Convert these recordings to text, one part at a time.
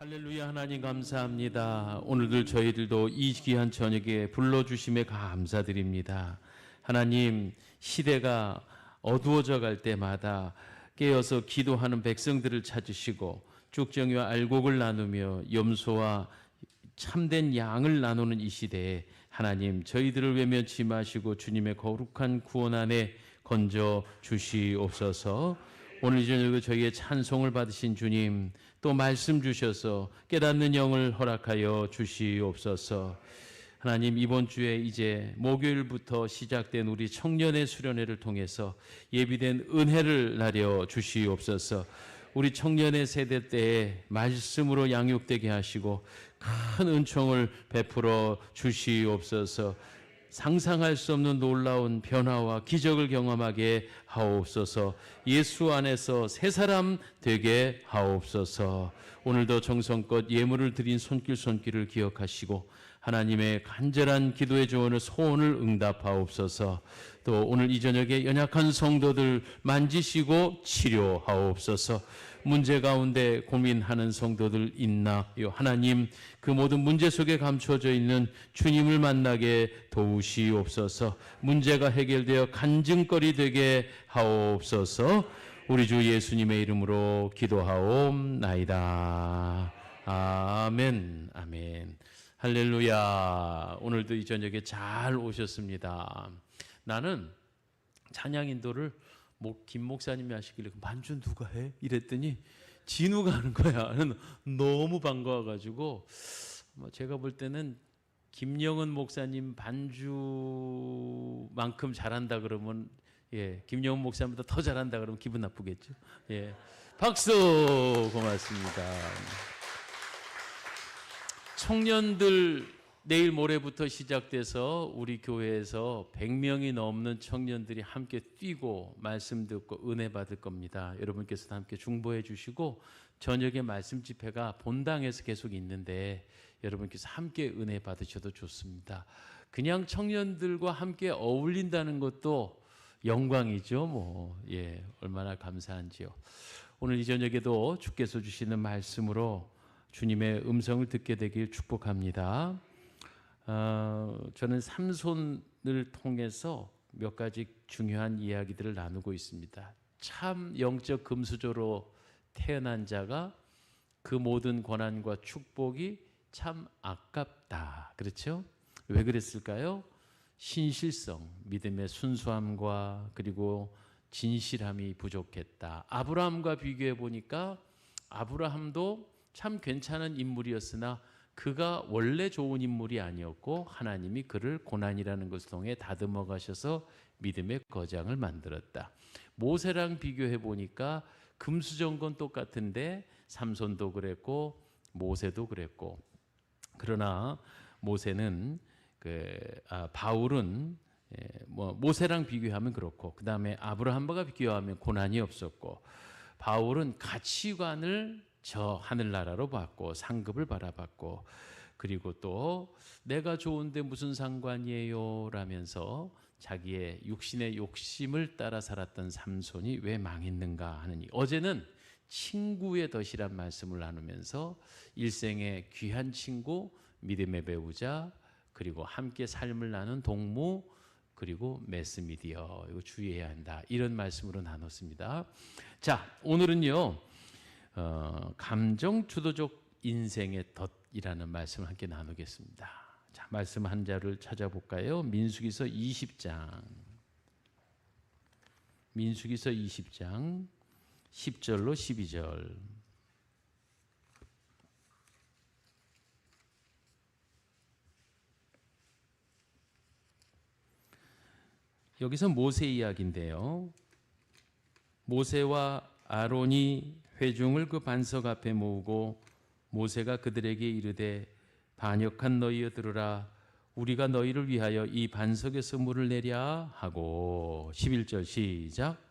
할렐루야. 하나님 감사합니다. 오늘들 저희들도 이 귀한 저녁에 불러주심에 감사드립니다. 하나님, 시대가 어두워져 갈 때마다 깨어서 기도하는 백성들을 찾으시고 쭉정이와 알곡을 나누며 염소와 참된 양을 나누는 이 시대에 하나님, 저희들을 외면치 마시고 주님의 거룩한 구원 안에 건져 주시옵소서. 오늘 이 저녁에 저희의 찬송을 받으신 주님, 또 말씀 주셔서 깨닫는 영을 허락하여 주시옵소서. 하나님, 이번 주에 이제 목요일부터 시작된 우리 청년의 수련회를 통해서 예비된 은혜를 나려 주시옵소서. 우리 청년의 세대 때에 말씀으로 양육되게 하시고 큰 은총을 베풀어 주시옵소서. 상상할 수 없는 놀라운 변화와 기적을 경험하게 하옵소서. 예수 안에서 새 사람 되게 하옵소서. 오늘도 정성껏 예물을 드린 손길을 기억하시고 하나님의 간절한 기도의 조언을 소원을 응답하옵소서. 또 오늘 이 저녁에 연약한 성도들 만지시고 치료하옵소서. 문제 가운데 고민하는 성도들 있나요? 하나님, 그 모든 문제 속에 감춰져 있는 주님을 만나게 도우시옵소서. 문제가 해결되어 간증거리 되게 하옵소서. 우리 주 예수님의 이름으로 기도하옵나이다. 아멘. 아멘. 할렐루야. 오늘도 이 저녁에 잘 오셨습니다. 나는 찬양 인도를 김 목사님이 하시길래 반주 누가 해? 이랬더니 진우가 하는 거야. 너무 반가워가지고 제가 볼 때는 김영은 목사님 반주만큼 잘한다 그러면 김영은 목사님보다 더 잘한다 그러면 기분 나쁘겠죠. 박수. 고맙습니다. 청년들 내일 모레부터 시작돼서 우리 교회에서 100명이 넘는 청년들이 함께 뛰고 말씀 듣고 은혜 받을 겁니다. 여러분께서도 함께 중보해 주시고 저녁에 말씀 집회가 본당에서 계속 있는데 여러분께서 함께 은혜 받으셔도 좋습니다. 그냥 청년들과 함께 어울린다는 것도 영광이죠. 얼마나 감사한지요. 오늘 이 저녁에도 주께서 주시는 말씀으로 주님의 음성을 듣게 되길 축복합니다. 저는 삼손을 통해서 몇 가지 중요한 이야기들을 나누고 있습니다. 참 영적 금수저로 태어난 자가 그 모든 권한과 축복이 참 아깝다. 그렇죠? 왜 그랬을까요? 신실성, 믿음의 순수함과 그리고 진실함이 부족했다. 아브라함과 비교해 보니까 아브라함도 참 괜찮은 인물이었으나 그가 원래 좋은 인물이 아니었고 하나님이 그를 고난이라는 것을 통해 다듬어 가셔서 믿음의 거장을 만들었다. 모세랑 비교해 보니까 금수저건 똑같은데 삼손도 그랬고 모세도 그랬고, 그러나 모세는 바울은 모세랑 비교하면 그렇고 그 다음에 아브라함과 비교하면 고난이 없었고, 바울은 가치관을 저 하늘나라로 봤고 상급을 바라봤고, 그리고 또 내가 좋은데 무슨 상관이에요 라면서 자기의 육신의 욕심을 따라 살았던 삼손이 왜 망했는가 하느니, 어제는 친구의 덫이란 말씀을 나누면서 일생의 귀한 친구, 믿음의 배우자, 그리고 함께 삶을 나눈 동무, 그리고 매스미디어, 이거 주의해야 한다, 이런 말씀으로 나눴습니다. 자, 오늘은요 감정 주도적 인생의 덫이라는 말씀을 함께 나누겠습니다. 자, 말씀 한 자를 찾아볼까요? 민수기서 20장 10절로 12절. 여기서 모세 이야기인데요. 모세와 아론이 회중을 그 반석 앞에 모으고 모세가 그들에게 이르되 반역한 너희여 들으라, 우리가 너희를 위하여 이 반석에서 물을 내랴 하고. 11절 시작.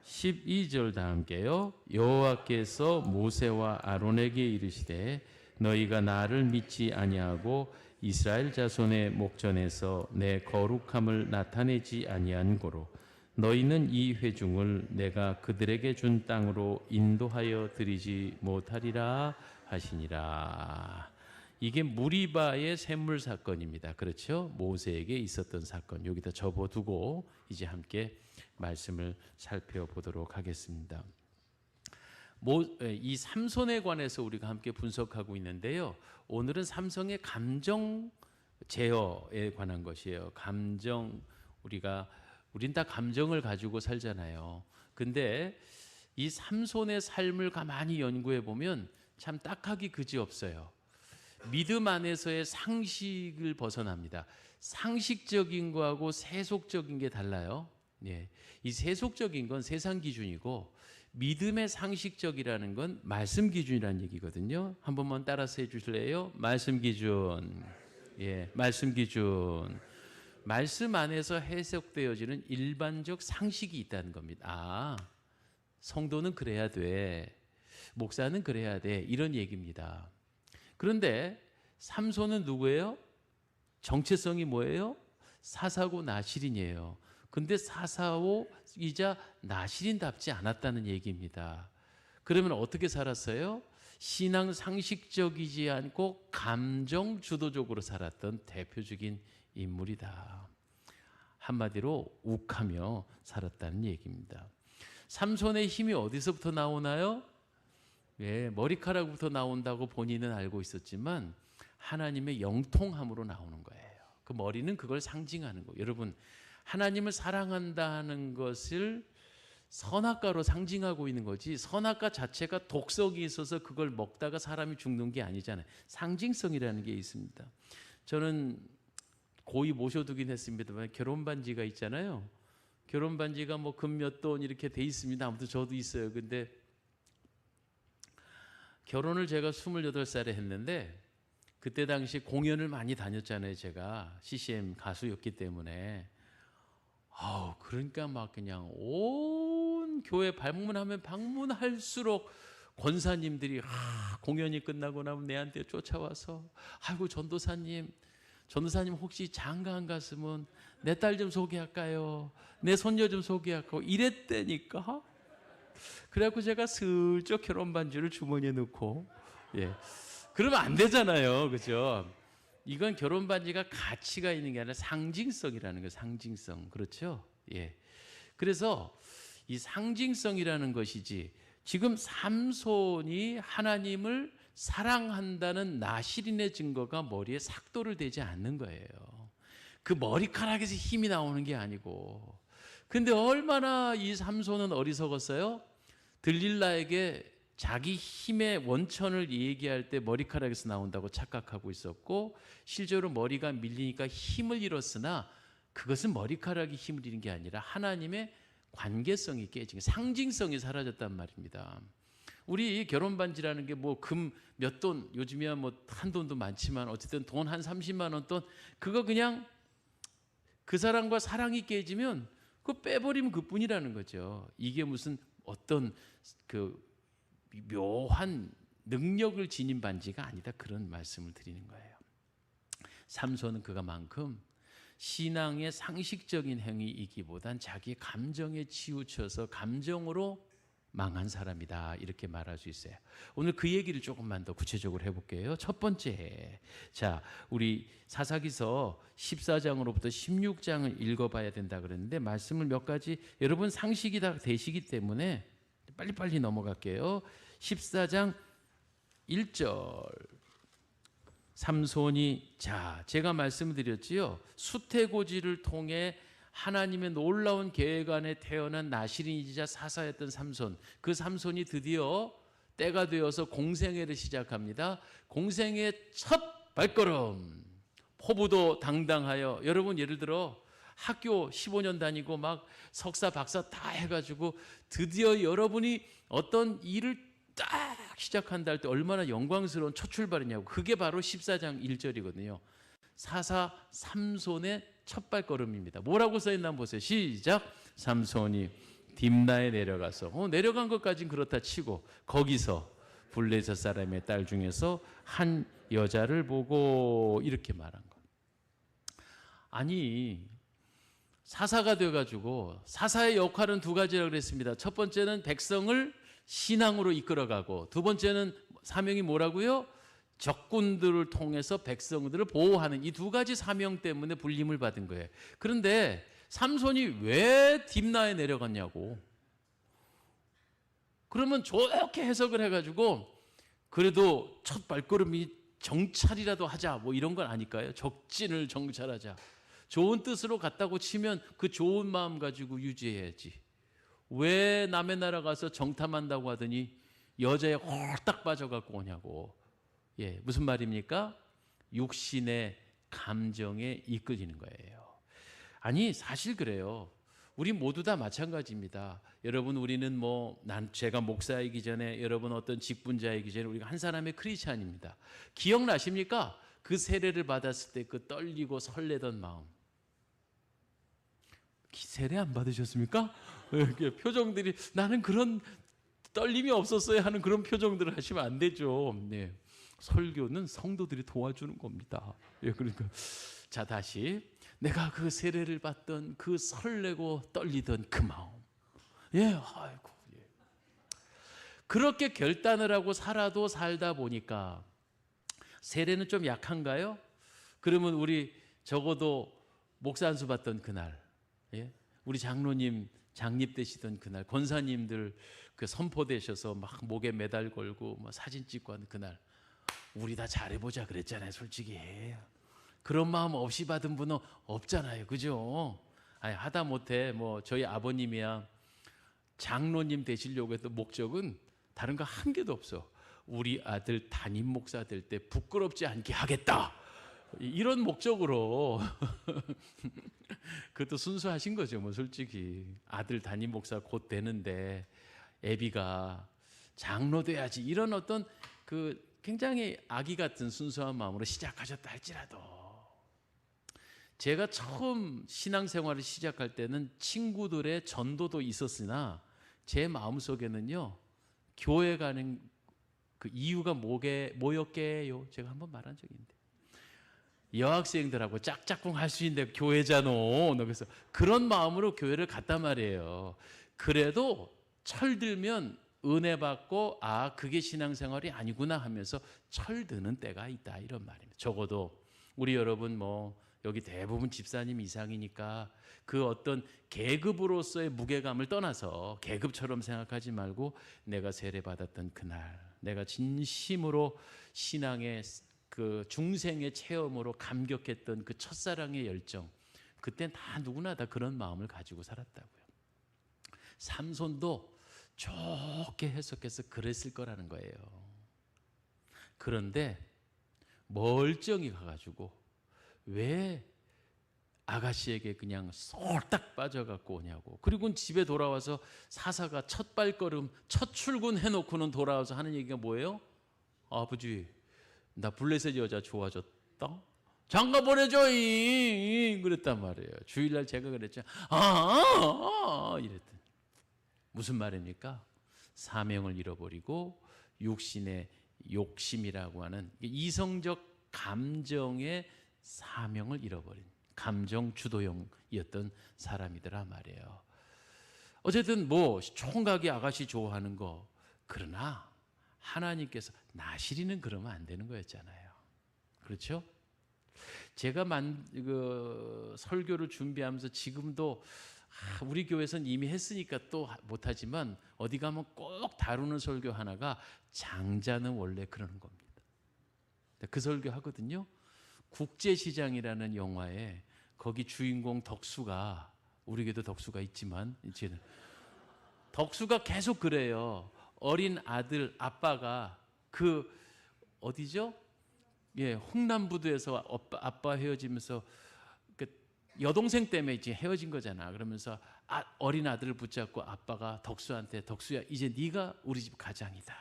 (12절) 다 함께요. 여호와께서 모세와 아론에게 이르시되 너희가 나를 믿지 아니하고 이스라엘 자손의 목전에서 내 거룩함을 나타내지 아니한 고로 너희는 이 회중을 내가 그들에게 준 땅으로 인도하여 드리지 못하리라 하시니라. 이게 무리바의 샘물 사건입니다. 그렇죠? 모세에게 있었던 사건. 여기다 접어두고 이제 함께 말씀을 살펴보도록 하겠습니다. 이 삼손에 관해서 우리가 함께 분석하고 있는데요. 오늘은 삼손의 감정 제어에 관한 것이에요. 감정, 우린 다 감정을 가지고 살잖아요. 근데 이 삼손의 삶을 가만히 연구해 보면 참 딱하기 그지없어요. 믿음 안에서의 상식을 벗어납니다. 상식적인 거하고 세속적인 게 달라요. 예. 이 세속적인 건 세상 기준이고 믿음의 상식적이라는 건 말씀 기준이라는 얘기거든요. 한 번만 따라서 해주실래요? 말씀 기준. 예, 말씀 기준. 말씀 안에서 해석되어지는 일반적 상식이 있다는 겁니다. 아, 성도는 그래야 돼. 목사는 그래야 돼. 이런 얘기입니다. 그런데 삼손은 누구예요? 정체성이 뭐예요? 사사고 나실인이에요. 근데 사사오이자 나실인답지 않았다는 얘기입니다. 그러면 어떻게 살았어요? 신앙 상식적이지 않고 감정 주도적으로 살았던 대표적인 인물이다. 한마디로 욱하며 살았다는 얘기입니다. 삼손의 힘이 어디서부터 나오나요? 예, 머리카락부터 나온다고 본인은 알고 있었지만 하나님의 영통함으로 나오는 거예요. 그 머리는 그걸 상징하는 거예요. 여러분, 하나님을 사랑한다는 것을 선악과로 상징하고 있는 거지 선악과 자체가 독성이 있어서 그걸 먹다가 사람이 죽는 게 아니잖아요. 상징성이라는 게 있습니다. 저는 고이 모셔두긴 했습니다만 결혼 반지가 있잖아요. 결혼 반지가 뭐 금 몇 돈 이렇게 돼 있습니다. 아무튼 저도 있어요. 근데 결혼을 제가 28살에 했는데 그때 당시 공연을 많이 다녔잖아요. 제가 CCM 가수였기 때문에. 그러니까 막 그냥 온 교회 방문하면 방문할수록 권사님들이 공연이 끝나고 나면 내한테 쫓아와서 아이고 전도사님 혹시 장가 안 갔으면 내 딸 좀 소개할까요? 내 손녀 좀 소개할까요? 이랬다니까. 그래갖고 제가 슬쩍 결혼 반지를 주머니에 넣고 그러면 안 되잖아요. 그죠? 이건 결혼 반지가 가치가 있는 게 아니라 상징성이라는 거예요. 상징성. 그렇죠? 예. 그래서 이 상징성이라는 것이지 지금 삼손이 하나님을 사랑한다는 나실인의 증거가 머리에 삭도를 대지 않는 거예요. 그 머리카락에서 힘이 나오는 게 아니고. 근데 얼마나 이 삼손은 어리석었어요? 들릴라에게 자기 힘의 원천을 얘기할 때 머리카락에서 나온다고 착각하고 있었고 실제로 머리가 밀리니까 힘을 잃었으나 그것은 머리카락이 힘을 잃은 게 아니라 하나님의 관계성이 깨진 상징성이 사라졌단 말입니다. 우리 결혼 반지라는 게 뭐 금 몇 돈 요즘이야 뭐 한 돈도 많지만 어쨌든 돈 한 30만 원 돈 그거 그냥 그 사람과 사랑이 깨지면 그거 빼버리면 그뿐이라는 거죠. 이게 무슨 어떤 그 묘한 능력을 지닌 반지가 아니다. 그런 말씀을 드리는 거예요. 삼손은 그만큼 신앙의 상식적인 행위이기보단 자기의 감정에 치우쳐서 감정으로 망한 사람이다. 이렇게 말할 수 있어요. 오늘 그 얘기를 조금만 더 구체적으로 해볼게요. 첫 번째, 자 우리 사사기서 14장으로부터 16장을 읽어봐야 된다 그랬는데 말씀을 몇 가지 여러분 상식이 다 되시기 때문에 빨리빨리 넘어갈게요. 14장 1절 삼손이 제가 말씀드렸지요. 수태고지를 통해 하나님의 놀라운 계획 안에 태어난 나실인이자 사사였던 삼손. 그 삼손이 드디어 때가 되어서 공생애를 시작합니다. 공생의 첫 발걸음. 포부도 당당하여 여러분 예를 들어 학교 15년 다니고 막 석사 박사 다 해가지고 드디어 여러분이 어떤 일을 딱 시작한다 할 때 얼마나 영광스러운 첫 출발이냐고. 그게 바로 14장 1절이거든요. 사사 삼손의 첫 발걸음입니다. 뭐라고 써있나 한번 보세요. 시작. 삼손이 딥나에 내려가서 내려간 것까지는 그렇다 치고 거기서 블레셋 사람의 딸 중에서 한 여자를 보고 이렇게 말한 거. 아니, 사사가 돼가지고 사사의 역할은 두 가지라고 그랬습니다. 첫 번째는 백성을 신앙으로 이끌어가고, 두 번째는 사명이 뭐라고요? 적군들을 통해서 백성들을 보호하는, 이 두 가지 사명 때문에 불림을 받은 거예요. 그런데 삼손이 왜 딥나에 내려갔냐고. 그러면 좋게 해석을 해가지고 그래도 첫 발걸음이 정찰이라도 하자, 뭐 이런 건 아닐까요? 적진을 정찰하자. 좋은 뜻으로 갔다고 치면 그 좋은 마음 가지고 유지해야지. 왜 남의 나라 가서 정탐한다고 하더니 여자에 홀딱 빠져갖고 오냐고. 예, 무슨 말입니까? 육신의 감정에 이끌리는 거예요. 아니, 사실 그래요. 우리 모두 다 마찬가지입니다. 여러분, 우리는 제가 목사이기 전에, 여러분 어떤 직분자이기 전에 우리가 한 사람의 크리스찬입니다. 기억나십니까? 그 세례를 받았을 때 그 떨리고 설레던 마음. 세례 안 받으셨습니까? 표정들이 나는 그런 떨림이 없었어요 하는 그런 표정들을 하시면 안 되죠. 네. 설교는 성도들이 도와주는 겁니다. 예, 그러니까 자, 다시 내가 그 세례를 받던 그 설레고 떨리던 그 마음. 예, 아이고. 예. 그렇게 결단을 하고 살다 보니까 세례는 좀 약한가요? 그러면 우리 적어도 목사 안수 받던 그날, 예? 우리 장로님 장립되시던 그날, 권사님들 그 선포되셔서 막 목에 메달 걸고 막 사진 찍고 하는 그날, 우리 다 잘해보자 그랬잖아요. 솔직히 그런 마음 없이 받은 분은 없잖아요, 그죠? 아니, 하다못해 저희 아버님이야 장로님 되시려고 했던 목적은 다른 거 한 개도 없어. 우리 아들 담임 목사 될 때 부끄럽지 않게 하겠다, 이런 목적으로. 그것도 순수하신 거죠, 솔직히. 아들 담임 목사 곧 되는데 애비가 장로 돼야지, 이런 어떤 그 굉장히 아기 같은 순수한 마음으로 시작하셨다 할지라도, 제가 처음 신앙생활을 시작할 때는 친구들의 전도도 있었으나 제 마음속에는요, 교회 가는 그 이유가 뭐였게요? 제가 한번 말한 적이 있는데, 여학생들하고 짝짝꿍 할 수 있는데 교회잖아. 그래서 그런 마음으로 교회를 갔단 말이에요. 그래도 철들면 은혜 받고, 아, 그게 신앙생활이 아니구나 하면서 철드는 때가 있다, 이런 말입니다. 적어도 우리 여러분 여기 대부분 집사님 이상이니까 그 어떤 계급으로서의 무게감을 떠나서 계급처럼 생각하지 말고, 내가 세례받았던 그날, 내가 진심으로 신앙의 그 중생의 체험으로 감격했던 그 첫사랑의 열정, 그땐 다 누구나 다 그런 마음을 가지고 살았다고요. 삼손도 좋게 해석해서 그랬을 거라는 거예요. 그런데 멀쩡히 가가지고 왜 아가씨에게 그냥 쏠딱 빠져갖고 오냐고. 그리고 집에 돌아와서 사사가 첫 발걸음, 첫 출근 해놓고는 돌아와서 하는 얘기가 뭐예요? 아버지, 나 블레셋 여자 좋아졌다? 장가 보내줘잉! 그랬단 말이에요. 주일날 제가 그랬죠. 이랬더니. 무슨 말입니까? 사명을 잃어버리고 육신의 욕심이라고 하는 이성적 감정의 사명을 잃어버린 감정 주도형이었던 사람이더라 말이에요. 어쨌든 총각이 아가씨 좋아하는 거, 그러나 하나님께서 나시리는 그러면 안 되는 거였잖아요. 그렇죠? 제가 설교를 준비하면서 지금도 우리 교회에서는 이미 했으니까 또 못하지만 어디 가면 꼭 다루는 설교 하나가, 장자는 원래 그러는 겁니다. 그 설교 하거든요. 국제시장이라는 영화에 거기 주인공 덕수가, 우리 교회도 덕수가 있지만 이제는 덕수가 계속 그래요. 어린 아들 아빠가 어디죠? 예, 홍남부두에서 아빠 헤어지면서 여동생 때문에 이제 헤어진 거잖아. 그러면서 어린 아들을 붙잡고 아빠가 덕수한테, 덕수야, 이제 네가 우리 집 가장이다.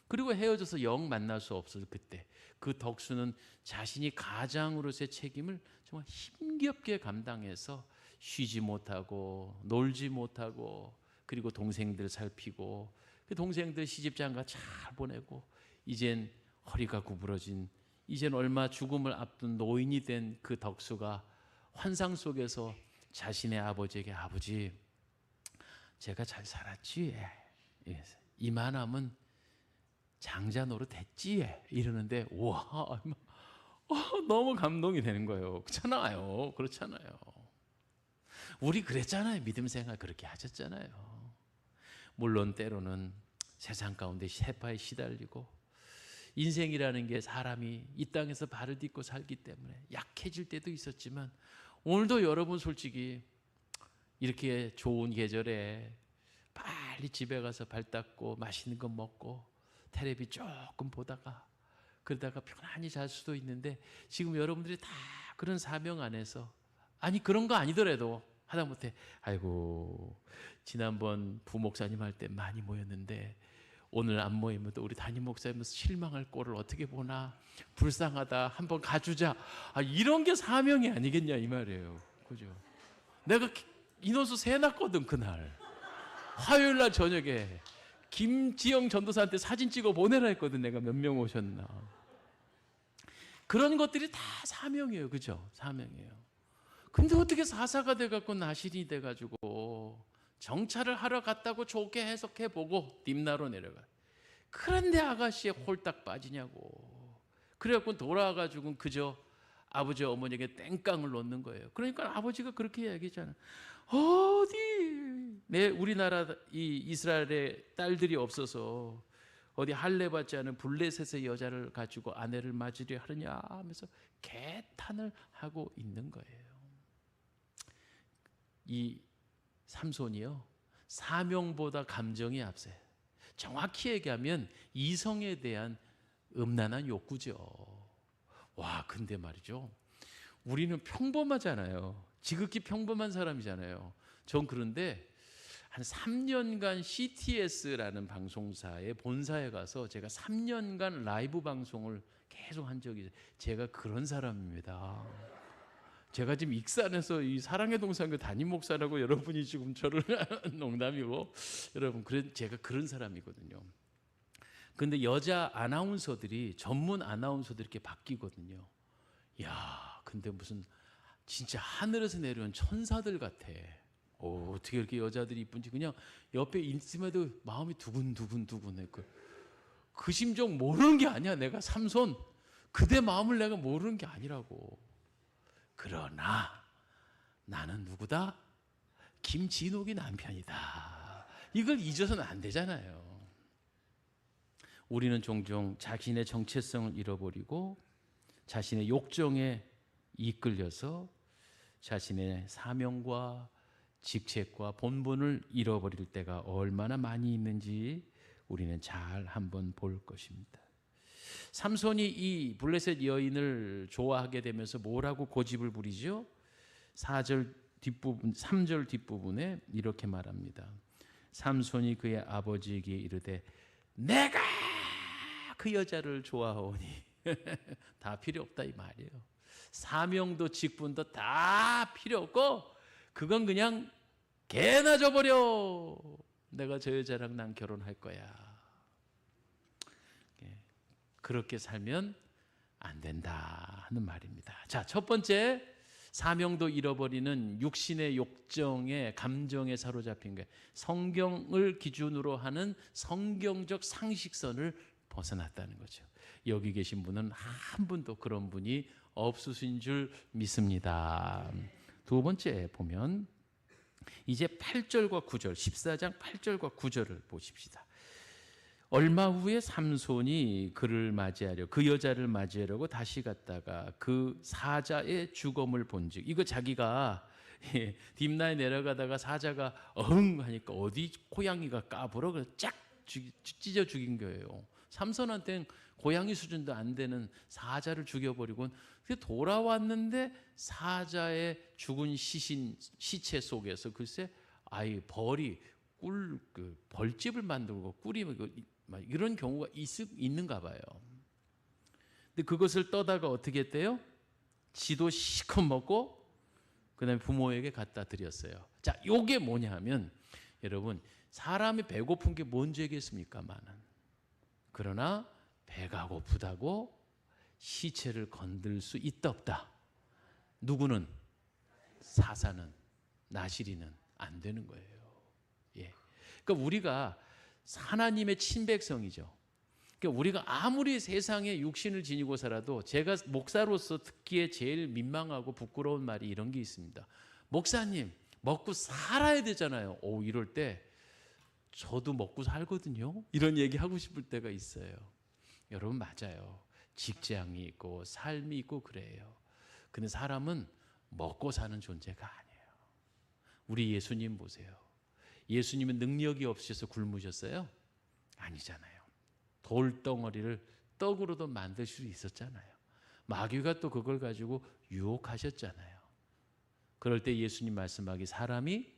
그리고 헤어져서 영 만날 수 없어서 그때 그 덕수는 자신이 가장으로서의 책임을 정말 힘겹게 감당해서 쉬지 못하고 놀지 못하고, 그리고 동생들 살피고, 그 동생들 시집장가 잘 보내고 이젠 허리가 구부러진, 이젠 얼마 죽음을 앞둔 노인이 된 그 덕수가 환상 속에서 자신의 아버지에게, 아버지 제가 잘 살았지, 이만하면 장자 노릇 했지, 이러는데 와, 너무 감동이 되는 거예요. 그렇잖아요. 그렇잖아요. 우리 그랬잖아요. 믿음 생활 그렇게 하셨잖아요. 물론 때로는 세상 가운데 세파에 시달리고, 인생이라는 게 사람이 이 땅에서 발을 딛고 살기 때문에 약해질 때도 있었지만, 오늘도 여러분 솔직히 이렇게 좋은 계절에 빨리 집에 가서 발 닦고 맛있는 거 먹고 텔레비 조금 보다가 그러다가 편안히 잘 수도 있는데, 지금 여러분들이 다 그런 사명 안에서, 아니 그런 거 아니더라도 하다못해 아이고 지난번 부목사님 할 때 많이 모였는데 오늘 안 모이면 또 우리 담임 목사님 실망할 꼴을 어떻게 보나, 불쌍하다, 한번 가주자, 이런 게 사명이 아니겠냐 이 말이에요. 그죠? 내가 인원수 세 났거든. 그날 화요일 날 저녁에 김지영 전도사한테 사진 찍어 보내라 했거든. 내가 몇 명 오셨나. 그런 것들이 다 사명이에요. 그죠? 사명이에요. 근데 어떻게 사사가 돼갖고 나신이 돼가지고 정찰을 하러 갔다고 좋게 해석해보고 딥나로 내려가. 그런데 아가씨에 홀딱 빠지냐고. 그래갖고 돌아와가지고 그저 아버지 어머니에게 땡깡을 놓는 거예요. 그러니까 아버지가 그렇게 얘기했잖아요. 어디 우리나라 이 이스라엘의 딸들이 없어서 어디 할례 받지 않은 블레셋의 여자를 가지고 아내를 맞으려 하느냐 하면서 개탄을 하고 있는 거예요. 이 삼손이요, 사명보다 감정이 앞서요. 정확히 얘기하면 이성에 대한 음란한 욕구죠. 와, 근데 말이죠, 우리는 평범하잖아요. 지극히 평범한 사람이잖아요. 전 그런데 한 3년간 CTS라는 방송사의 본사에 가서 제가 3년간 라이브 방송을 계속 한 적이 있어요. 제가 그런 사람입니다. 제가 지금 익산에서 이 사랑의 동산교 담임 목사라고 여러분이 지금 저를 농담이고, 여러분 제가 그런 사람이거든요. 근데 여자 아나운서들이, 전문 아나운서들이 이렇게 바뀌거든요. 야, 근데 무슨 진짜 하늘에서 내려온 천사들 같아. 어떻게 이렇게 여자들이 이쁜지, 그냥 옆에 있음에도 마음이 두근두근두근해. 그 심정 모르는 게 아니야. 내가 삼손 그대 마음을 내가 모르는 게 아니라고. 그러나 나는 누구다? 김진옥이 남편이다. 이걸 잊어서는 안 되잖아요. 우리는 종종 자신의 정체성을 잃어버리고 자신의 욕정에 이끌려서 자신의 사명과 직책과 본분을 잃어버릴 때가 얼마나 많이 있는지 우리는 잘 한번 볼 것입니다. 삼손이 이 블레셋 여인을 좋아하게 되면서 뭐라고 고집을 부리죠? 3절 뒷부분에 이렇게 말합니다. 삼손이 그의 아버지에게 이르되 내가 그 여자를 좋아하오니 다 필요 없다 이 말이에요. 사명도 직분도 다 필요 없고 그건 그냥 개나 줘버려. 내가 저 여자랑 난 결혼할 거야. 그렇게 살면 안 된다 하는 말입니다. 자, 첫 번째, 사명도 잃어버리는 육신의 욕정에, 감정에 사로잡힌 거예요. 성경을 기준으로 하는 성경적 상식선을 벗어났다는 거죠. 여기 계신 분은 한 분도 그런 분이 없으신 줄 믿습니다. 두 번째 보면 이제 8절과 9절, 14장 8절과 9절을 보십시다. 얼마 후에 삼손이 그를 맞이하려, 그 여자를 맞이하려고 다시 갔다가 그 사자의 죽음을 본즉, 이거 자기가 딥나에 내려가다가 사자가 어흥 하니까 어디 고양이가 까불어 그래서 쫙 찢어 죽인 거예요. 삼손한테는 고양이 수준도 안 되는 사자를 죽여버리고 돌아왔는데 사자의 죽은 시체 속에서 글쎄 아이 벌이 벌집을 만들고 꿀이 이런 경우가 있는가 봐요. 근데 그것을 떠다가 어떻게 했대요? 지도 시컷 먹고 그다음에 부모에게 갖다 드렸어요. 자, 요게 뭐냐 하면 여러분, 사람이 배고픈 게 뭔 죄겠습니까만은. 그러나 배가 고프다고 시체를 건들 수 있다 없다. 누구는? 사사는, 나시리는 안 되는 거예요. 예. 그러니까 우리가 하나님의 친백성이죠. 그러니까 우리가 아무리 세상에 육신을 지니고 살아도, 제가 목사로서 듣기에 제일 민망하고 부끄러운 말이 이런 게 있습니다. 목사님, 먹고 살아야 되잖아요. 이럴 때 저도 먹고 살거든요. 이런 얘기 하고 싶을 때가 있어요. 여러분, 맞아요. 직장이 있고 삶이 있고 그래요. 근데 사람은 먹고 사는 존재가 아니에요. 우리 예수님 보세요. 예수님은 능력이 없으셔서 굶으셨어요? 아니잖아요. 돌덩어리를 떡으로도 만들 수 있었잖아요. 마귀가 또 그걸 가지고 유혹하셨잖아요. 그럴 때 예수님 말씀하기, 사람이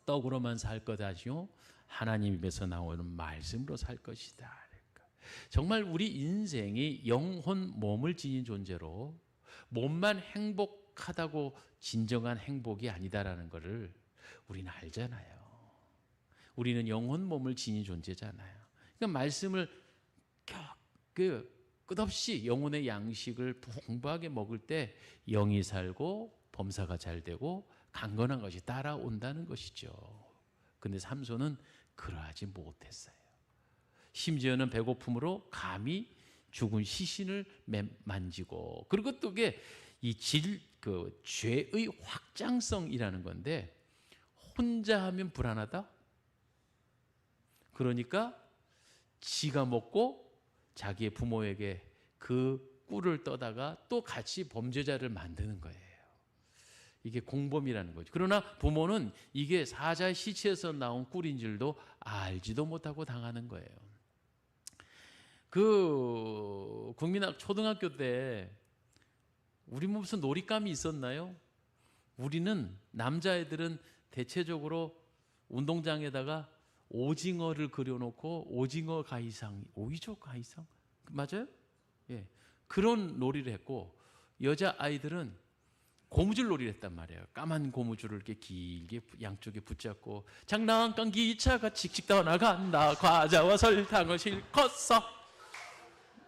떡으로만 살 것 아니요 하나님 입에서 나오는 말씀으로 살 것이다. 그러니까 정말 우리 인생이 영혼 몸을 지닌 존재로, 몸만 행복하다고 진정한 행복이 아니다라는 것을 우리는 알잖아요. 우리는 영혼 몸을 지닌 존재잖아요. 그러니까 말씀을 끝없이 영혼의 양식을 풍부하게 먹을 때 영이 살고 범사가 잘 되고 강건한 것이 따라온다는 것이죠. 근데 삼손은 그러하지 못했어요. 심지어는 배고픔으로 감히 죽은 시신을 만지고, 그리고 또 그게 그 죄의 확장성이라는 건데, 혼자 하면 불안하다? 그러니까 지가 먹고 자기의 부모에게 그 꿀을 떠다가 또 같이 범죄자를 만드는 거예요. 이게 공범이라는 거죠. 그러나 부모는 이게 사자의 시체에서 나온 꿀인 줄도 알지도 못하고 당하는 거예요. 그 국민학 초등학교 때 우리 무슨 놀잇감이 있었나요? 우리는, 남자애들은 대체적으로 운동장에다가 오징어를 그려놓고 오징어 가이상, 오이죠 가이상, 맞아요? 예, 그런 놀이를 했고, 여자 아이들은 고무줄 놀이를 했단 말이에요. 까만 고무줄을 이렇게 길게 양쪽에 붙잡고, 장난감 기차가 칙칙 떠나간다, 과자와 설탕을 실컷써.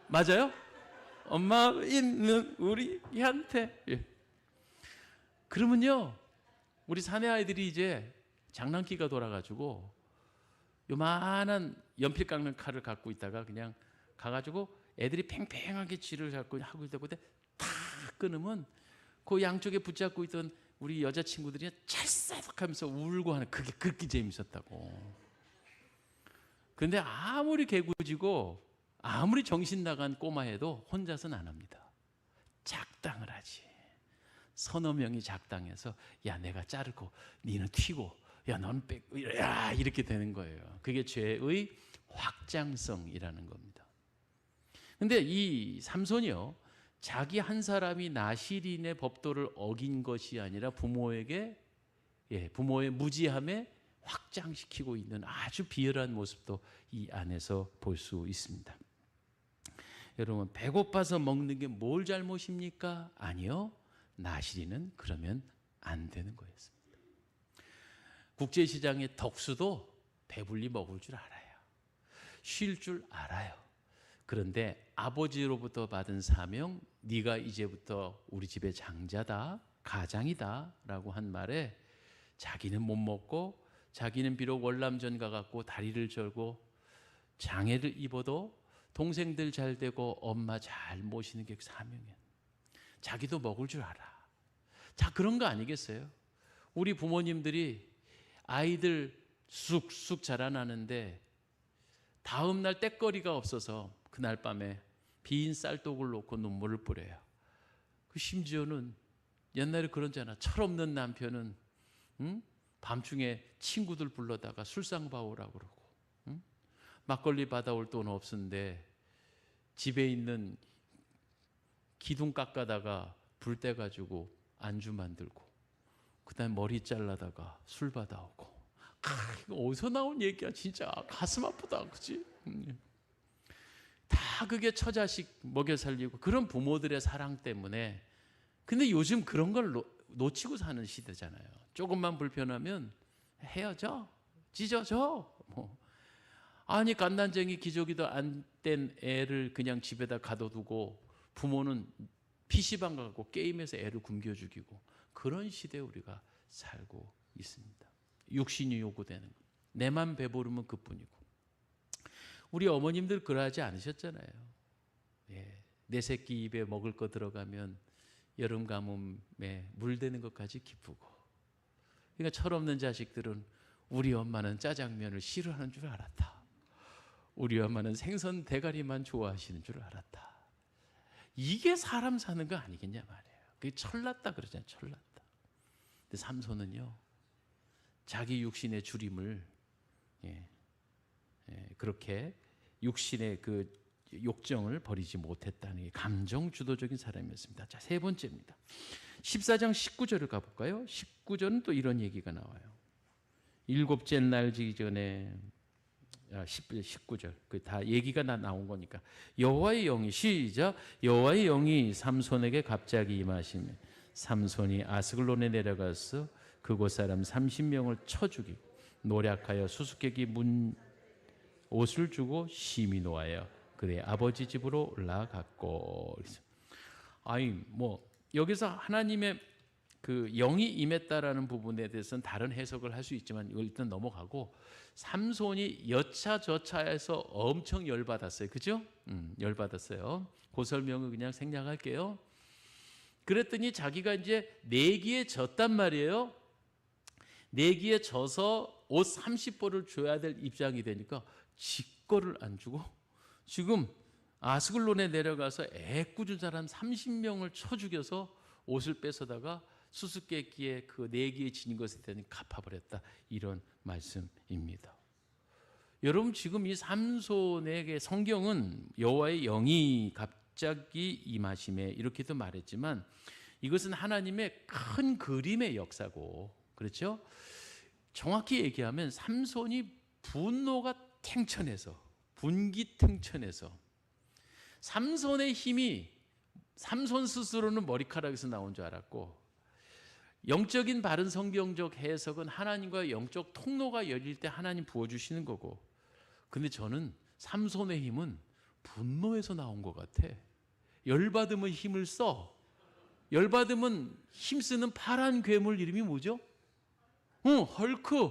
맞아요? 엄마 있는 우리한테. 예. 그러면요, 우리 사내 아이들이 이제 장난기가 돌아가지고 요만한 연필 깎는 칼을 갖고 있다가 그냥 가가지고 애들이 팽팽하게 쥐를 잡고 하고 있다 보다 탁 끊으면 그 양쪽에 붙잡고 있던 우리 여자친구들이 찰싹하면서 울고 하는, 그게 그렇게 재밌었다고. 그런데 아무리 개구지고 아무리 정신 나간 꼬마해도 혼자서는 안 합니다. 작당을 하지. 서너 명이 작당해서, 야 내가 자르고 니는 튀고, 야 넌 빼고, 야 이렇게 되는 거예요. 그게 죄의 확장성이라는 겁니다. 근데 이 삼손이요, 자기 한 사람이 나실인의 법도를 어긴 것이 아니라 부모에게, 부모의 무지함에 확장시키고 있는 아주 비열한 모습도 이 안에서 볼 수 있습니다. 여러분, 배고파서 먹는 게 뭘 잘못입니까? 아니요, 나실인은 그러면 안 되는 거였습니다. 국제시장의 덕수도 배불리 먹을 줄 알아요. 쉴 줄 알아요. 그런데 아버지로부터 받은 사명, 네가 이제부터 우리 집의 장자다, 가장이다 라고 한 말에 자기는 못 먹고, 자기는 비록 월남전 가갖고 다리를 절고 장애를 입어도 동생들 잘 되고 엄마 잘 모시는 게 사명이에요. 자기도 먹을 줄 알아. 자, 그런 거 아니겠어요? 우리 부모님들이 아이들 쑥쑥 자라나는데 다음 날 떏거리가 없어서 그날 밤에 빈 쌀독을 놓고 눈물을 뿌려요. 그 심지어는 옛날에 그런잖아. 철없는 남편은 밤중에 친구들 불러다가 술상 봐오라고 그러고, 막걸리 받아올 돈 없는데 집에 있는 기둥 깎아다가 불 떼가지고 안주 만들고, 그 다음에 머리 잘라다가 술 받아오고. 이거 어디서 나온 얘기야 진짜. 가슴 아프다, 그치? 다 그게 처자식 먹여 살리고 그런 부모들의 사랑 때문에. 근데 요즘 그런 걸 놓치고 사는 시대잖아요. 조금만 불편하면 헤어져. 찢어져. 뭐. 아니 갓난쟁이 기저귀도 안 뗀 애를 그냥 집에다 가둬두고 부모는 PC방 가고 게임에서 애를 굶겨 죽이고 그런 시대에 우리가 살고 있습니다. 육신이 요구되는 것. 내만 배부르면 그뿐이고. 우리 어머님들 그러하지 않으셨잖아요. 예, 내 새끼 입에 먹을 거 들어가면 여름 가뭄에 물대는 것까지 기쁘고. 그러니까 철없는 자식들은 우리 엄마는 짜장면을 싫어하는 줄 알았다. 우리 엄마는 생선 대가리만 좋아하시는 줄 알았다. 이게 사람 사는 거 아니겠냐 말이에요. 그게 철났다 그러잖아요. 철났다. 근데 삼손은요, 자기 육신의 주림을 그렇게 육신의 그 욕정을 버리지 못했다는 게 감정 주도적인 사람이었습니다. 자, 세 번째입니다. 14장 19절을 가볼까요? 19절은 또 이런 얘기가 나와요. 일곱째 날 지전에 19절 그 다 얘기가 나온 거니까 여호와의 영이 시작 여호와의 영이 삼손에게 갑자기 임하시며 삼손이 아스글론에 내려가서 그곳 사람 30명을 쳐 죽이고 노략하여 수수께끼 문 옷을 주고 심히 노하여 그의 아버지 집으로 올라갔고. 아니 뭐 여기서 하나님의 그 영이 임했다라는 부분에 대해서는 다른 해석을 할 수 있지만 이걸 일단 넘어가고 삼손이 여차저차해서 엄청 열받았어요. 그죠? 열받았어요. 그 설명을 그냥 생략할게요. 그랬더니 자기가 이제 내기에 졌단 말이에요. 내기에 져서 옷 30벌을 줘야 될 입장이 되니까 지 거를 안 주고 지금 아스글론에 내려가서 애꿎은 사람 30명을 쳐 죽여서 옷을 뺏어다가 수수께끼에 그 내기에 지닌 것에 대해 갚아버렸다. 이런 말씀입니다. 여러분 지금 이 삼손에게 성경은 여호와의 영이 갑자기 임하심에 이렇게도 말했지만 이것은 하나님의 큰 그림의 역사고 그렇죠? 정확히 얘기하면 삼손이 분노가 탱천해서 분기탱천해서 삼손의 힘이 삼손 스스로는 머리카락에서 나온 줄 알았고 영적인 바른 성경적 해석은 하나님과 영적 통로가 열릴 때 하나님 부어주시는 거고 근데 저는 삼손의 힘은 분노에서 나온 것 같아. 열받으면 힘을 써. 열받으면 힘쓰는 파란 괴물 이름이 뭐죠? 헐크.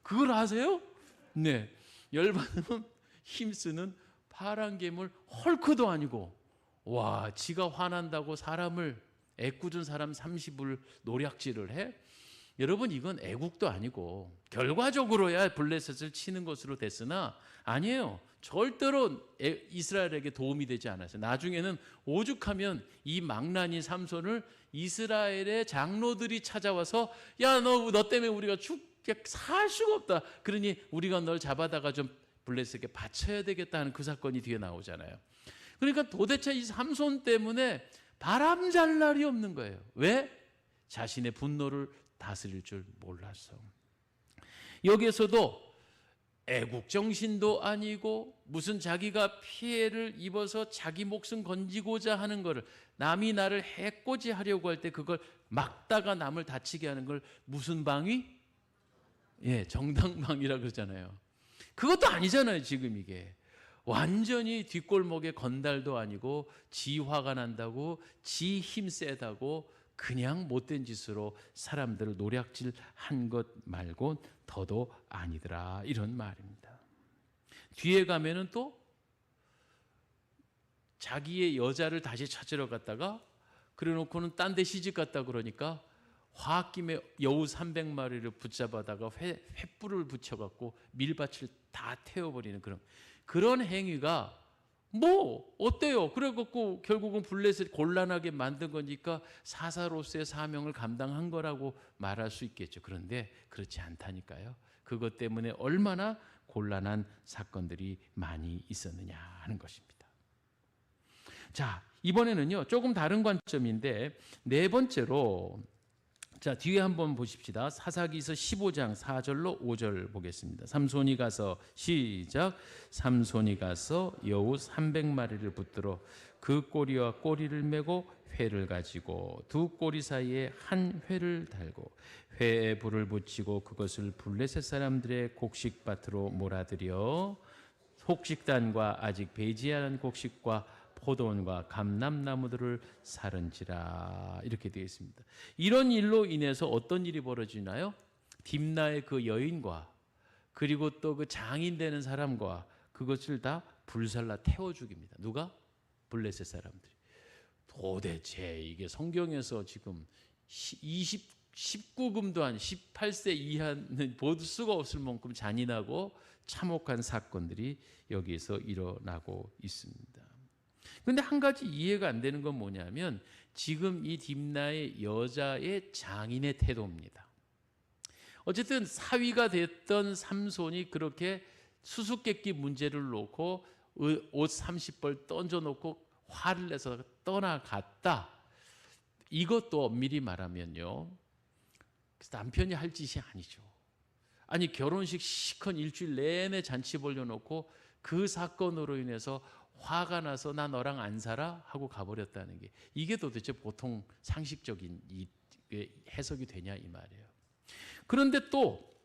그걸 아세요? 네. 열받으면 힘쓰는 파란 괴물 헐크도 아니고 와 지가 화난다고 사람을 애꿎은 사람 30을 노략질을 해? 여러분 이건 애국도 아니고 결과적으로야 블레셋을 치는 것으로 됐으나 아니에요. 절대로 이스라엘에게 도움이 되지 않았어요. 나중에는 오죽하면 이 망나니 삼손을 이스라엘의 장로들이 찾아와서 야 너 때문에 우리가 살 수가 없다. 그러니 우리가 널 잡아다가 좀 블레셋에게 바쳐야 되겠다 하는 그 사건이 뒤에 나오잖아요. 그러니까 도대체 이 삼손 때문에 바람 잘 날이 없는 거예요. 왜? 자신의 분노를 다스릴 줄 몰라서. 여기에서도 애국 정신도 아니고 무슨 자기가 피해를 입어서 자기 목숨 건지고자 하는 거를 남이 나를 해코지 하려고 할 때 그걸 막다가 남을 다치게 하는 걸 무슨 방위? 예, 정당방위라 그러잖아요. 그것도 아니잖아요. 지금 이게 완전히 뒷골목에 건달도 아니고 지 화가 난다고 지 힘 세다고 그냥 못된 짓으로 사람들을 노략질한 것 말고 더도 아니더라 이런 말입니다. 뒤에 가면은 또 자기의 여자를 다시 찾으러 갔다가 그래놓고는 딴 데 시집 갔다 그러니까 화학김에 여우 300마리를 붙잡아다가 횃불을 붙여갖고 밀밭을 다 태워버리는 그런 행위가 뭐 어때요? 그래갖고 결국은 블레셋 곤란하게 만든 거니까 사사로서의 사명을 감당한 거라고 말할 수 있겠죠. 그런데 그렇지 않다니까요. 그것 때문에 얼마나 곤란한 사건들이 많이 있었느냐 하는 것입니다. 자, 이번에는요 조금 다른 관점인데 네 번째로 자, 뒤에 한번 보십시다. 사사기서 15장 4절로 5절 보겠습니다. 삼손이 가서 시작. 삼손이 가서 여우 300마리를 붙들어 그 꼬리와 꼬리를 메고 회를 가지고 두 꼬리 사이에 한 회를 달고 회에 불을 붙이고 그것을 블레셋 사람들의 곡식밭으로 몰아들여 곡식단과 아직 배지 않은 곡식과 포도원과 감람나무들을 사른지라. 이렇게 되어 있습니다. 이런 일로 인해서 어떤 일이 벌어지나요? 딥나의 그 여인과 그리고 또 그 장인 되는 사람과 그것을 다 불살라 태워 죽입니다. 누가? 블레셋 사람들이. 도대체 이게 성경에서 지금 19금도 한 18세 이하는 볼 수가 없을 만큼 잔인하고 참혹한 사건들이 여기에서 일어나고 있습니다. 그런데 한 가지 이해가 안 되는 건 뭐냐면 지금 이 딥나의 여자의 장인의 태도입니다. 어쨌든 사위가 됐던 삼손이 그렇게 수수께끼 문제를 놓고 옷 30벌 던져놓고 화를 내서 떠나갔다. 이것도 엄밀히 말하면요, 남편이 할 짓이 아니죠. 아니, 결혼식 시컨 일주일 내내 잔치 벌려놓고 그 사건으로 인해서 화가 나서 나 너랑 안 살아? 하고 가버렸다는 게 이게 도대체 보통 상식적인 해석이 되냐 이 말이에요. 그런데 또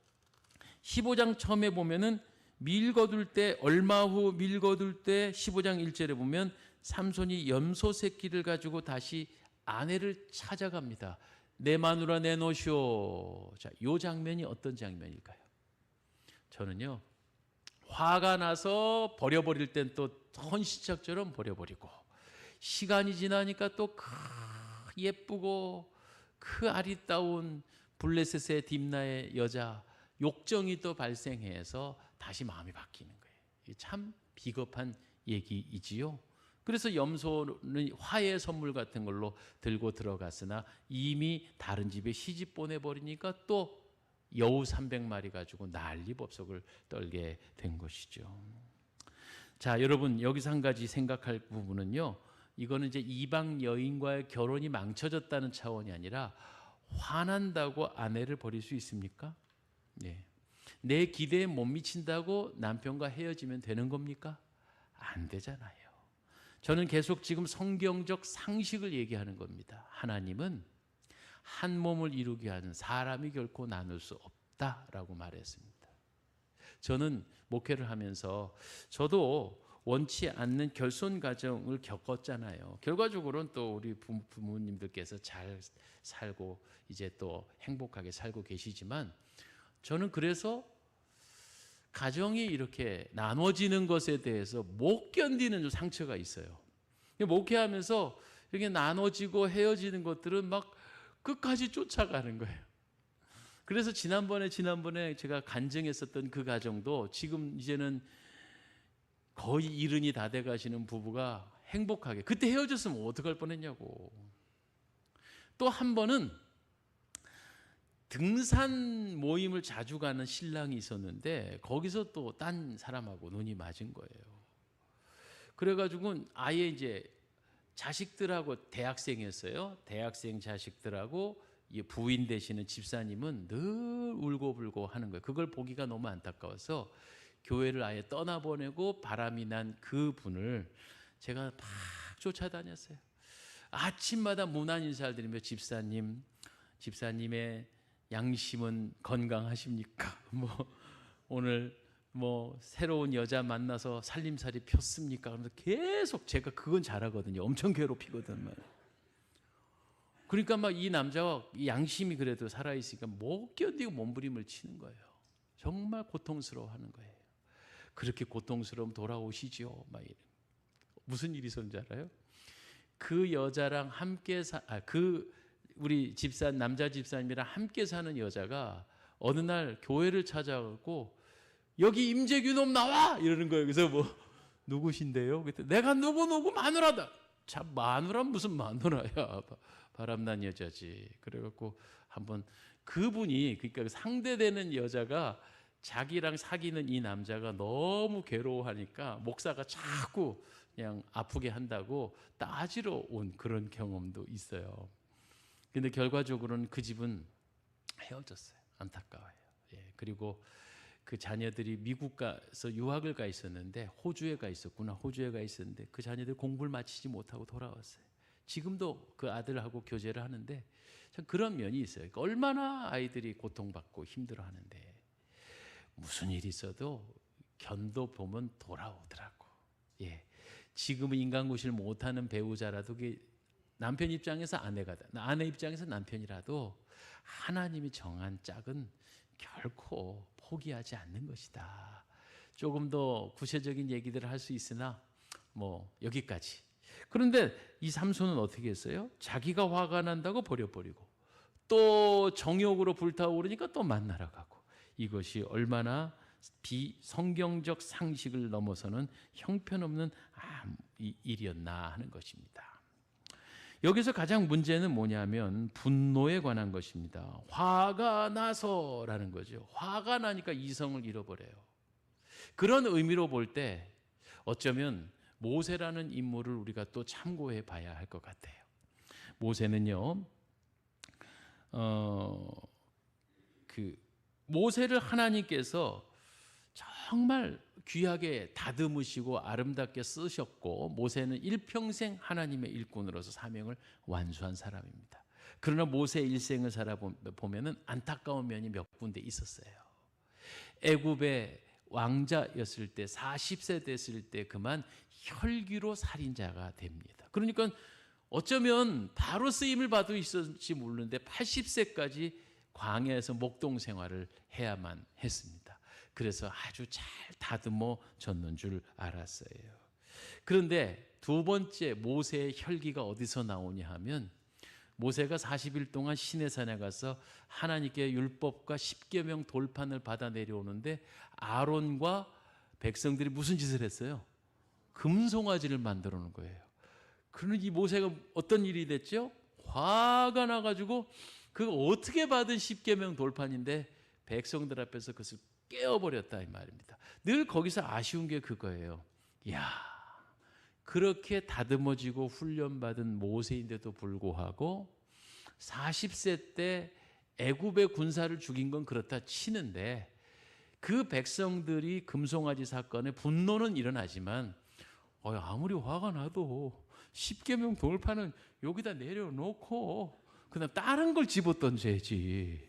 15장 처음에 보면은 밀거둘 때 얼마 후 밀거둘 때 15장 1절에 보면 삼손이 염소 새끼를 가지고 다시 아내를 찾아갑니다. 내 마누라 내놓으시오. 자, 이 장면이 어떤 장면일까요? 저는요, 화가 나서 버려버릴 땐 또 헌시짝처럼 버려버리고 시간이 지나니까 또 예쁘고 그 아리따운 블레셋의 딥나의 여자 욕정이 또 발생해서 다시 마음이 바뀌는 거예요. 참 비겁한 얘기이지요. 그래서 염소는 화해 선물 같은 걸로 들고 들어갔으나 이미 다른 집에 시집 보내버리니까 또 여우 300마리 가지고 난리법석을 떨게 된 것이죠. 자, 여러분 여기서 한 가지 생각할 부분은요, 이거는 이제 이방 여인과의 결혼이 망쳐졌다는 차원이 아니라 화난다고 아내를 버릴 수 있습니까? 네. 내 기대에 못 미친다고 남편과 헤어지면 되는 겁니까? 안 되잖아요. 저는 계속 지금 성경적 상식을 얘기하는 겁니다. 하나님은 한 몸을 이루게 하는 사람이 결코 나눌 수 없다라고 말했습니다. 저는 목회를 하면서 저도 원치 않는 결손 과정을 겪었잖아요. 결과적으로는 또 우리 부모님들께서 잘 살고 이제 또 행복하게 살고 계시지만 저는 그래서 가정이 이렇게 나눠지는 것에 대해서 못 견디는 상처가 있어요. 목회하면서 이렇게 나눠지고 헤어지는 것들은 막 끝까지 쫓아가는 거예요. 그래서 지난번에 제가 간증했었던 그 가정도 지금 이제는 거의 이른이 다 돼 가시는 부부가 행복하게, 그때 헤어졌으면 어떡할 뻔했냐고. 또 한 번은 등산 모임을 자주 가는 신랑이 있었는데 거기서 또 딴 사람하고 눈이 맞은 거예요. 그래가지고 아예 이제 자식들하고 대학생이었어요. 대학생 자식들하고 부인 되시는 집사님은 늘 울고불고 하는 거예요. 그걸 보기가 너무 안타까워서 교회를 아예 떠나보내고 바람이 난 그 분을 제가 막 쫓아다녔어요. 아침마다 무난 인사를 드리며 집사님의 양심은 건강하십니까? 오늘 새로운 여자 만나서 살림살이 폈습니까? 그러면서 계속 제가 그건 잘하거든요. 엄청 괴롭히거든. 그러니까 이 남자와 양심이 그래도 살아있으니까 못 견디고 몸부림을 치는 거예요. 정말 고통스러워하는 거예요. 그렇게 고통스러우면 돌아오시죠. 무슨 일이 있었는지 알아요? 그 여자랑 함께 우리 남자 집사님이랑 함께 사는 여자가 어느 날 교회를 찾아가고 여기 임재규 놈 나와! 이러는 거예요. 그래서 누구신데요? 그랬더니 내가 누구 마누라다. 참 마누라는 무슨 마누라야. 바람난 여자지. 그래갖고 한번 그분이, 그러니까 상대되는 여자가 자기랑 사귀는 이 남자가 너무 괴로워하니까 목사가 자꾸 그냥 아프게 한다고 따지러 온 그런 경험도 있어요. 근데 결과적으로는 그 집은 헤어졌어요. 안타까워요. 예, 그리고 그 자녀들이 미국 가서 유학을 가 있었는데 호주에 가 있었구나. 호주에 가 있었는데 그 자녀들 공부를 마치지 못하고 돌아왔어요. 지금도 그 아들하고 교제를 하는데 참 그런 면이 있어요. 그러니까 얼마나 아이들이 고통받고 힘들어하는데 무슨 일이 있어도 견도 보면 돌아오더라고. 예, 지금은 인간고시를 못하는 배우자라도 남편 입장에서 아내 입장에서 남편이라도 하나님이 정한 짝은 결코 포기하지 않는 것이다. 조금 더 구체적인 얘기들을 할 수 있으나 뭐 여기까지. 그런데 이 삼손은 어떻게 했어요? 자기가 화가 난다고 버려버리고 또 정욕으로 불타오르니까 또 만나러 가고, 이것이 얼마나 비성경적 상식을 넘어서는 형편없는 일이었나 하는 것입니다. 여기서 가장 문제는 뭐냐면 분노에 관한 것입니다. 화가 나서라는 거죠. 화가 나니까 이성을 잃어버려요. 그런 의미로 볼 때 어쩌면 모세라는 인물을 우리가 또 참고해 봐야 할 것 같아요. 모세는요, 모세를 하나님께서 정말 귀하게 다듬으시고 아름답게 쓰셨고, 모세는 일평생 하나님의 일꾼으로서 사명을 완수한 사람입니다. 그러나 모세의 일생을 살아보면 안타까운 면이 몇 군데 있었어요. 애굽의 왕자였을 때 40세 됐을 때 그만 혈기로 살인자가 됩니다. 그러니까 어쩌면 바로 쓰임을 받고 있었을지 모르는데 80세까지 광야에서 목동 생활을 해야만 했습니다. 그래서 아주 잘 다듬어 졌는 줄 알았어요. 그런데 두 번째 모세의 혈기가 어디서 나오냐 하면, 모세가 40일 동안 시내산에 가서 하나님께 율법과 십계명 돌판을 받아 내려오는데 아론과 백성들이 무슨 짓을 했어요? 금송아지를 만들어 놓은 거예요. 그러니 이 모세가 어떤 일이 됐죠? 화가 나가지고 그거 어떻게 받은 십계명 돌판인데 백성들 앞에서 그것을 깨어버렸다 이 말입니다. 늘 거기서 아쉬운 게 그거예요. 야, 그렇게 다듬어지고 훈련받은 모세인데도 불구하고 40세 때 애굽의 군사를 죽인 건 그렇다 치는데 그 백성들이 금송아지 사건에 분노는 일어나지만 아무리 화가 나도 십계명 돌판은 여기다 내려놓고 그다음 다른 걸 집어던져야지.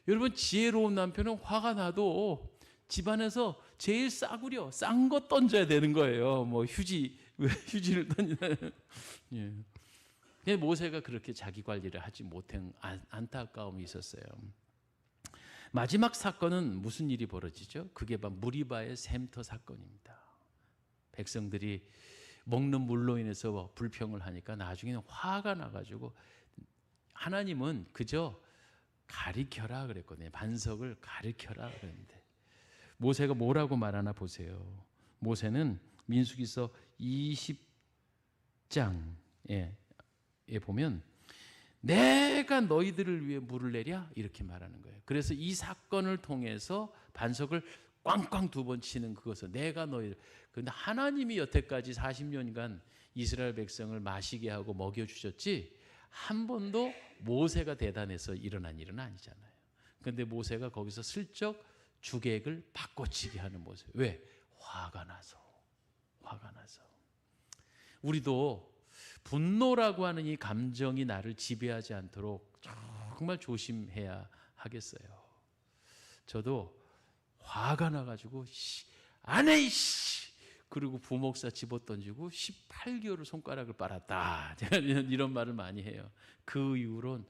여러분, 지혜로운 남편은 화가 나도 집안에서 제일 싸구려 싼 거 던져야 되는 거예요. 뭐 휴지를 던지는. 예. 모세가 그렇게 자기 관리를 하지 못한 안타까움이 있었어요. 마지막 사건은 무슨 일이 벌어지죠? 그게 바로 무리바의 샘터 사건입니다. 백성들이 먹는 물로 인해서 불평을 하니까 나중에는 화가 나가지고 하나님은 그저 가리켜라 그랬거든요. 반석을 가리켜라 그랬는데 모세가 뭐라고 말하나 보세요. 모세는 민수기서 20장에 보면 내가 너희들을 위해 물을 내랴 이렇게 말하는 거예요. 그래서 이 사건을 통해서 반석을 꽝꽝 두 번 치는 그것을 내가 너희들. 그런데 하나님이 여태까지 40년간 이스라엘 백성을 마시게 하고 먹여주셨지 한 번도 모세가 대단해서 일어난 일은 아니잖아요. 그런데 모세가 거기서 슬쩍 주객을 바꿔치기 하는 모습. 왜? 화가 나서. 우리도 분노라고 하는 이 감정이 나를 지배하지 않도록 정말 조심해야 하겠어요. 저도 화가 나가지고 안 해! 그리고 부목사 집어던지고 18개월을 손가락을 빨았다. 제가 이런 말을 많이 해요. 그 이후로는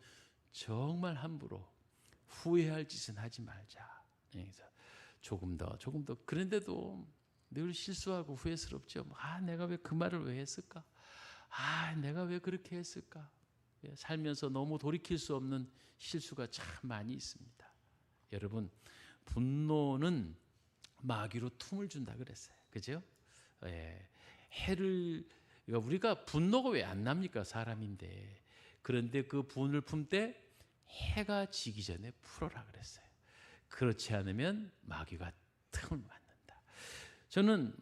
정말 함부로 후회할 짓은 하지 말자. 그래서 조금 더. 그런데도 늘 실수하고 후회스럽죠. 내가 왜 그 말을 왜 했을까? 내가 왜 그렇게 했을까? 살면서 너무 돌이킬 수 없는 실수가 참 많이 있습니다. 여러분, 분노는 마귀로 tum을 준다 그랬어요. 그죠? 그러니까 우리가 분노가 왜 안 납니까? 사람인데. 그런데 그 분을 품 때 해가 지기 전에 풀어라 그랬어요. 그렇지 않으면 마귀가 틈을 맞는다. 저는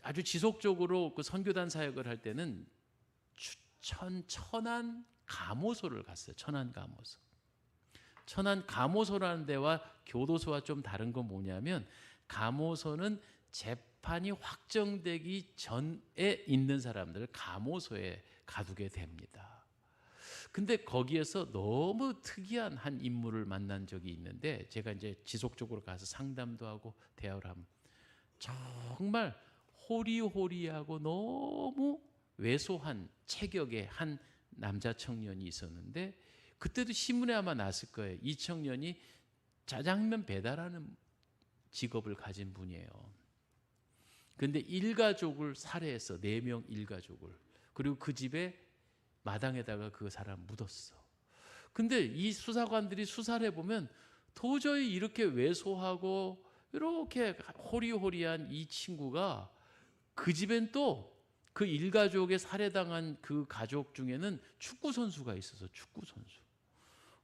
아주 지속적으로 그 선교단 사역을 할 때는 천안 감호소를 갔어요. 천안 감호소. 천안 감호소라는 데와 교도소와 좀 다른 건 뭐냐면, 감호소는 재판이 확정되기 전에 있는 사람들을 감호소에 가두게 됩니다. 근데 거기에서 너무 특이한 한 인물을 만난 적이 있는데, 제가 이제 지속적으로 가서 상담도 하고 대화를 하면 정말 호리호리하고 너무 왜소한 체격의 한 남자 청년이 있었는데, 그때도 신문에 아마 났을 거예요. 이 청년이 짜장면 배달하는 직업을 가진 분이에요. 근데 일가족을 살해했어. 4명 일가족을. 그리고 그 집에 마당에다가 그 사람 묻었어. 근데 이 수사관들이 수사를 해보면 도저히 이렇게 왜소하고 이렇게 호리호리한 이 친구가, 그 집엔 또 그 일가족에 살해당한 그 가족 중에는 축구 선수가 있어서 축구 선수.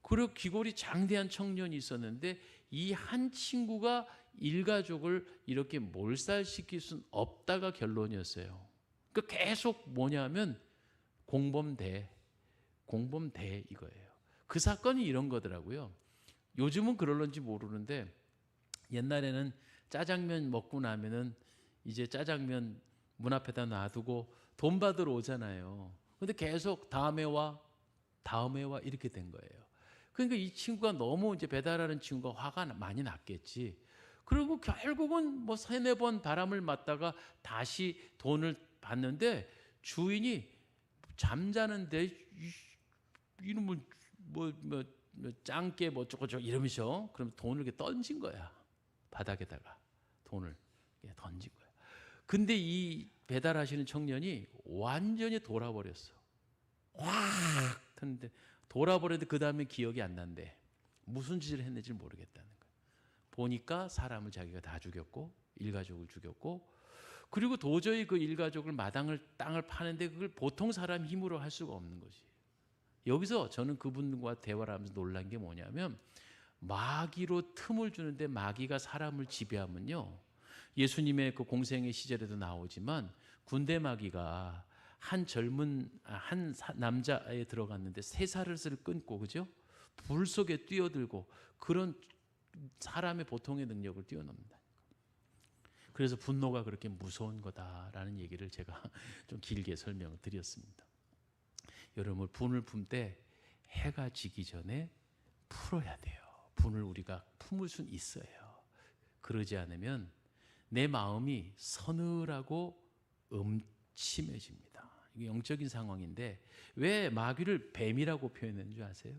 그리고 귀골이 장대한 청년이 있었는데, 이 한 친구가 일가족을 이렇게 몰살시킬 수는 없다가 결론이었어요. 그러니까 계속 뭐냐면 공범대 이거예요. 그 사건이 이런 거더라고요. 요즘은 그럴런지 모르는데, 옛날에는 짜장면 먹고 나면은 이제 짜장면 문 앞에다 놔두고 돈 받으러 오잖아요. 근데 계속 다음에 와 이렇게 된 거예요. 그러니까 이 친구가 너무 이제 배달하는 친구가 화가 많이 났겠지. 그리고 결국은 뭐 3-4번 바람을 맞다가 다시 돈을 받는데, 주인이 잠자는데 이놈을 뭐 짱깨 뭐 어쩌고저쩌고 이러면서, 그럼 돈을 이렇게 던진 거야. 바닥에다가 돈을 던진 거야. 근데 이 배달하시는 청년이 완전히 돌아버렸어. 확 했는데, 돌아버렸는데 그 다음에 기억이 안 난대. 무슨 짓을 했는지 모르겠다는 거야. 보니까 사람을 자기가 다 죽였고, 일가족을 죽였고, 그리고 도저히 그 일가족을 땅을 파는데 그걸 보통 사람 힘으로 할 수가 없는 거지. 여기서 저는 그분과 대화를 하면서 놀란 게 뭐냐면, 마귀로 틈을 주는데 마귀가 사람을 지배하면요, 예수님의 그 공생의 시절에도 나오지만, 군대 마귀가 한 남자에 들어갔는데 쇠사슬을 끊고, 그죠? 불 속에 뛰어들고, 그런 사람의 보통의 능력을 뛰어넘는다. 그래서 분노가 그렇게 무서운 거다라는 얘기를 제가 좀 길게 설명을 드렸습니다. 여러분, 분을 품 때 해가 지기 전에 풀어야 돼요. 분을 우리가 품을 수는 있어요. 그러지 않으면 내 마음이 서늘하고 음침해집니다. 이게 영적인 상황인데, 왜 마귀를 뱀이라고 표현하는 줄 아세요?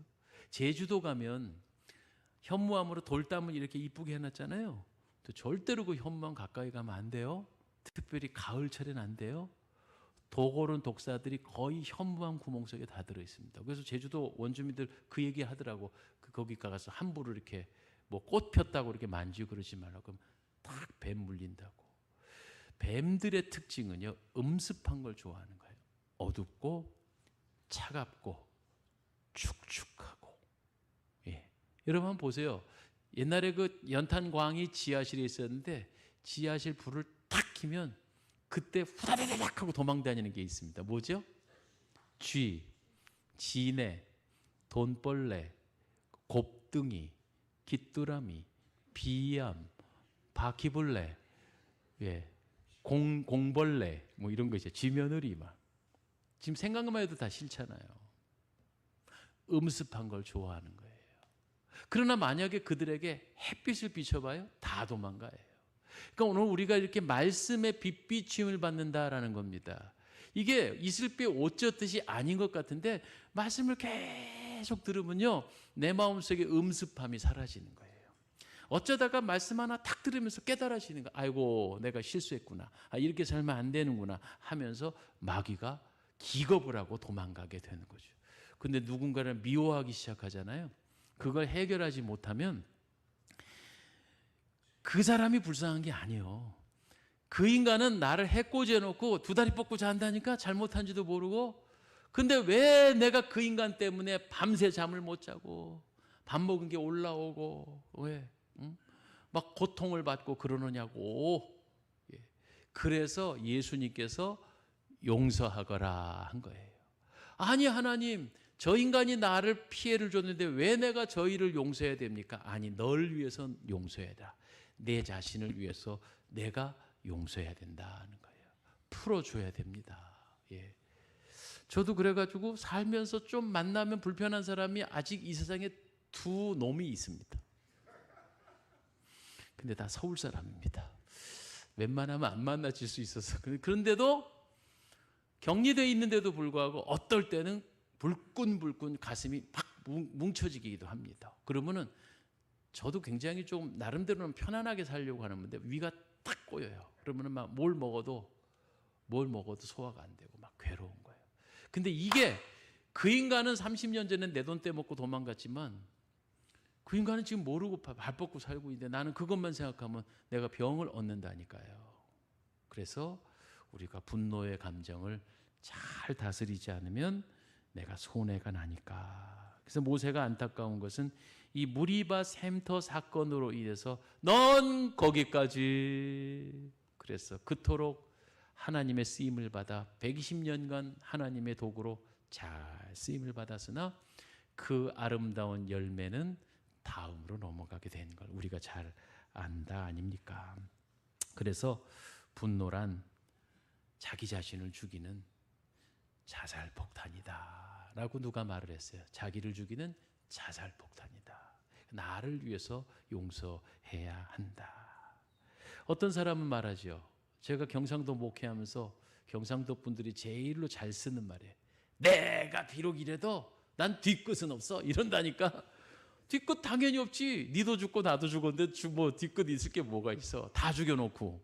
제주도 가면 현무암으로 돌담을 이렇게 이쁘게 해놨잖아요. 절대로 그 현무암 가까이 가면 안 돼요. 특별히 가을철에는 안 돼요. 독오른 독사들이 거의 현무암 구멍 속에 다 들어 있습니다. 그래서 제주도 원주민들 그 얘기 하더라고. 거기 가서 함부로 이렇게 뭐 꽃 폈다고 이렇게 만지고 그러지 말라고. 그럼 딱 뱀 물린다고. 뱀들의 특징은요, 음습한 걸 좋아하는 거예요. 어둡고 차갑고 축축하고. 예. 여러분 한번 보세요. 옛날에 그 연탄광이 지하실에 있었는데, 지하실 불을 탁 켜면 그때 후다다닥 하고 도망다니는 게 있습니다. 뭐죠? 쥐, 지네, 돈벌레, 곱등이, 귀뚜라미, 비암, 바퀴벌레, 예, 공벌레, 뭐 이런 거 있죠. 쥐며느리 막. 지금 생각만 해도 다 싫잖아요. 음습한 걸 좋아하는 거예요. 그러나 만약에 그들에게 햇빛을 비춰봐요, 다 도망가요. 그러니까 오늘 우리가 이렇게 말씀의 빛비침을 받는다라는 겁니다. 이게 이슬비에 옷 젖듯이 아닌 것 같은데, 말씀을 계속 들으면요, 내 마음속에 음습함이 사라지는 거예요. 어쩌다가 말씀 하나 탁 들으면서 깨달으시는 거예요. 아이고, 내가 실수했구나. 이렇게 살면 안 되는구나 하면서 마귀가 기겁을 하고 도망가게 되는 거죠. 근데 누군가를 미워하기 시작하잖아요. 그걸 해결하지 못하면 그 사람이 불쌍한 게 아니에요. 그 인간은 나를 해코지해 놓고 2다리 뻗고 잔다니까, 잘못한지도 모르고. 근데 왜 내가 그 인간 때문에 밤새 잠을 못 자고 밥 먹은 게 올라오고, 왜? 응? 막 고통을 받고 그러느냐고. 예. 그래서 예수님께서 용서하거라 한 거예요. 아니, 하나님, 저 인간이 나를 피해를 줬는데 왜 내가 저희를 용서해야 됩니까? 아니, 널 위해서 용서해야 돼. 내 자신을 위해서 내가 용서해야 된다는 거예요. 풀어줘야 됩니다. 예. 저도 그래가지고 살면서 좀 만나면 불편한 사람이 아직 이 세상에 두 놈이 있습니다. 근데 다 서울 사람입니다. 웬만하면 안 만나질 수 있어서. 그런데도 격리되어 있는데도 불구하고 어떨 때는 불끈불끈 가슴이 팍 뭉쳐지기도 합니다. 그러면은 저도 굉장히 좀 나름대로는 편안하게 살려고 하는 건데 위가 딱 꼬여요. 그러면은 막 뭘 먹어도 소화가 안 되고 막 괴로운 거예요. 근데 이게 그 인간은 30년 전에 내 돈 떼먹고 도망갔지만 그 인간은 지금 모르고 발 뻗고 살고 있는데 나는 그것만 생각하면 내가 병을 얻는다니까요. 그래서 우리가 분노의 감정을 잘 다스리지 않으면 내가 손해가 나니까. 그래서 모세가 안타까운 것은 이 무리바 샘터 사건으로 인해서 넌 거기까지. 그래서 그토록 하나님의 쓰임을 받아 120년간 하나님의 도구로 잘 쓰임을 받았으나 그 아름다운 열매는 다음으로 넘어가게 된 걸 우리가 잘 안다 아닙니까? 그래서 분노란 자기 자신을 죽이는 자살폭탄이다 라고 누가 말을 했어요. 자기를 죽이는 자살폭탄이다. 나를 위해서 용서해야 한다. 어떤 사람은 말하죠. 제가 경상도 목회하면서 경상도 분들이 제일로 잘 쓰는 말이에요. 내가 비록 이래도 난 뒤끝은 없어 이런다니까. 뒤끝 당연히 없지. 니도 죽고 나도 죽었는데 뭐 뒤끝 있을 게 뭐가 있어. 다 죽여놓고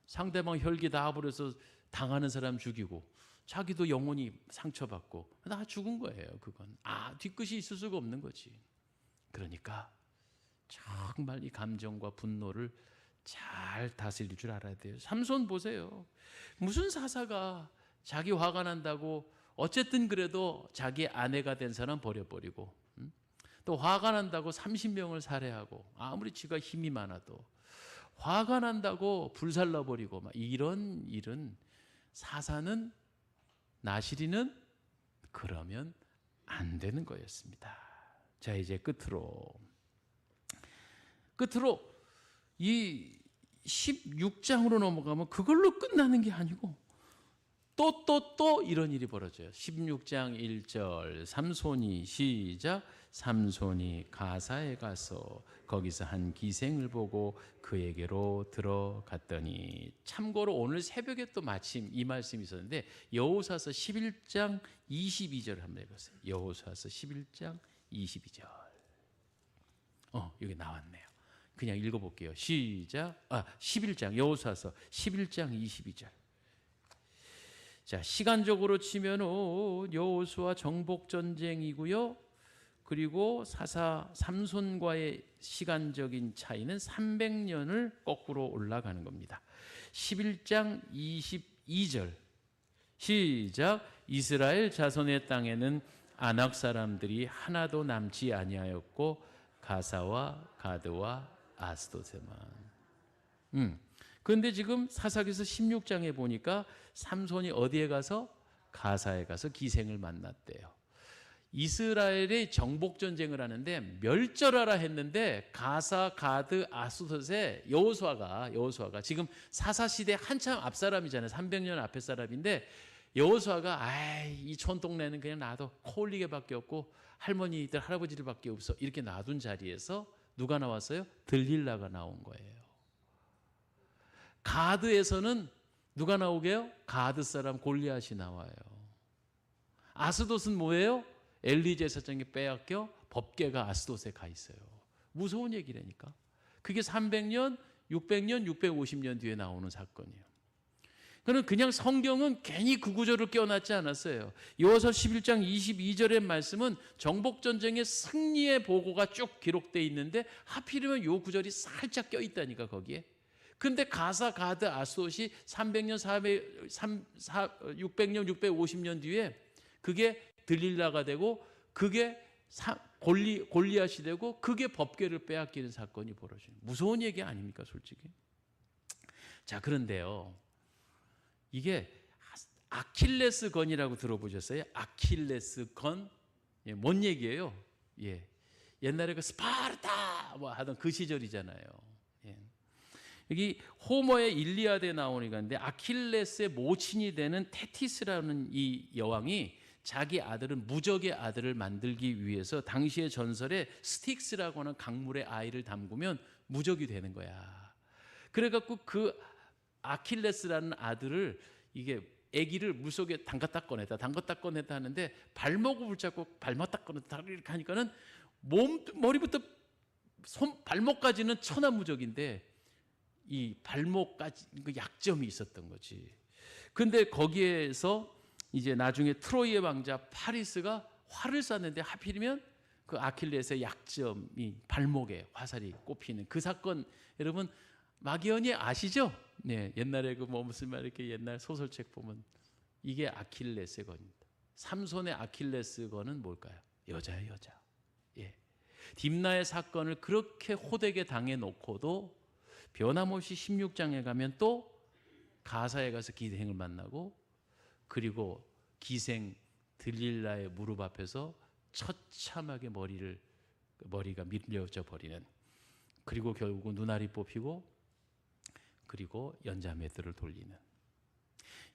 상대방 혈기 다 버려서 당하는 사람 죽이고 자기도 영혼이 상처받고 다 죽은 거예요. 그건 뒤끝이 있을 수가 없는 거지. 그러니까 정말 이 감정과 분노를 잘 다스릴 줄 알아야 돼요. 삼손 보세요. 무슨 사사가 자기 화가 난다고 어쨌든 그래도 자기 아내가 된 사람 버려버리고 또 화가 난다고 30명을 살해하고 아무리 지가 힘이 많아도 화가 난다고 불살라버리고 막 이런 일은 사사는 나시리는 그러면 안 되는 거였습니다. 자, 이제 끝으로 이 16장으로 넘어가면 그걸로 끝나는 게 아니고 또 이런 일이 벌어져요. 16장 1절 삼손이 시작. 삼손이 가사에 가서 거기서 한 기생을 보고 그에게로 들어갔더니. 참고로 오늘 새벽에 또 마침 이 말씀이 있었는데 여호수아서 11장 22절 한번 해보세요. 여호수아서 11장 22절. 여기 나왔네요. 그냥 읽어볼게요. 시작. 11장 여호수아서 11장 22절. 자, 시간적으로 치면은 여호수아 정복 전쟁이고요. 그리고 사사 삼손과의 시간적인 차이는 300년을 거꾸로 올라가는 겁니다. 11장 22절 시작. 이스라엘 자손의 땅에는 아낙 사람들이 하나도 남지 아니하였고 가사와 가드와 아스도세만. 그런데 지금 사사기서 16장에 보니까 삼손이 어디에 가서? 가사에 가서 기생을 만났대요. 이스라엘의 정복 전쟁을 하는데 멸절하라 했는데 가사, 가드, 아스돗에 여호수아가 지금 사사 시대 한참 앞 사람이잖아요. 300년 앞의 사람인데 여호수아가 이 촌동네는 그냥 놔둬. 코 올리게밖에 없고 할머니들 할아버지들밖에 없어. 이렇게 놔둔 자리에서 누가 나왔어요? 들릴라가 나온 거예요. 가드에서는 누가 나오게요? 가드 사람 골리앗이 나와요. 아스돗은 뭐예요? 엘리 제사장이 빼앗겨 법궤가 아스돗에 가 있어요. 무서운 얘기라니까. 그게 300년, 600년, 650년 뒤에 나오는 사건이에요. 그냥 성경은 괜히 그 구절을 껴놨지 않았어요. 여호수아 11장 22절의 말씀은 정복전쟁의 승리의 보고가 쭉 기록되어 있는데 하필이면 이 구절이 살짝 껴있다니까 거기에. 근데 가사, 가드, 아스돗이 300년, 600년, 650년 뒤에 그게 들릴라가 되고 그게 골리앗이 되고 그게 법궤를 빼앗기는 사건이 벌어지는 무서운 얘기 아닙니까 솔직히. 자, 그런데요. 이게 아킬레스건이라고 들어보셨어요? 아킬레스건. 예, 뭔 얘기예요? 예. 옛날에 그 스파르타 뭐 하던 그 시절이잖아요. 예. 여기 호머의 일리아드에 나오는 건데 아킬레스의 모친이 되는 테티스라는 이 여왕이 자기 아들은 무적의 아들을 만들기 위해서 당시의 전설에 스틱스라고 하는 강물에 아이를 담그면 무적이 되는 거야. 그래갖고 그 아킬레스라는 아들을 이게 아기를 물속에 담갔다 꺼냈다 하는데 발목을 붙잡고 발맞다 꺼냈다 이렇게 하니까는 머리부터 발목까지는 천하무적인데 이 발목까지 그 약점이 있었던 거지. 근데 거기에서 이제 나중에 트로이의 왕자 파리스가 활을 쐈는데 하필이면 그 아킬레스의 약점이 발목에 화살이 꼽히는 그 사건, 여러분 마기언이 아시죠? 네, 옛날에 그 뭐 무슨 말 이렇게 옛날 소설책 보면 이게 아킬레스의 건입니다. 삼손의 아킬레스 건은 뭘까요? 여자예요, 여자. 예. 딥나의 사건을 그렇게 호되게 당해놓고도 변함없이 16장에 가면 또 가사에 가서 기생을 만나고, 그리고 기생 들릴라의 무릎 앞에서 처참하게 머리가 밀려져 버리는, 그리고 결국은 눈알이 뽑히고, 그리고 연자맷돌을 돌리는.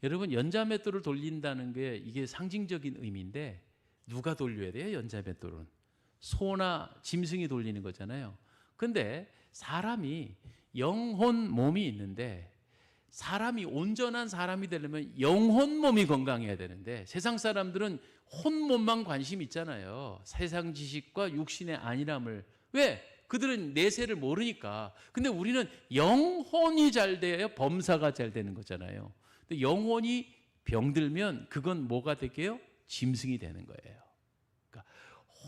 여러분, 연자맷돌을 돌린다는 게 이게 상징적인 의미인데 누가 돌려야 돼요? 연자맷돌은 소나 짐승이 돌리는 거잖아요. 근데 사람이 영혼 몸이 있는데, 사람이 온전한 사람이 되려면 영혼 몸이 건강해야 되는데, 세상 사람들은 혼몸만 관심 있잖아요. 세상 지식과 육신의 안일함을. 왜? 그들은 내세를 모르니까. 근데 우리는 영혼이 잘 돼야 범사가 잘 되는 거잖아요. 근데 영혼이 병들면 그건 뭐가 될게요? 짐승이 되는 거예요. 그러니까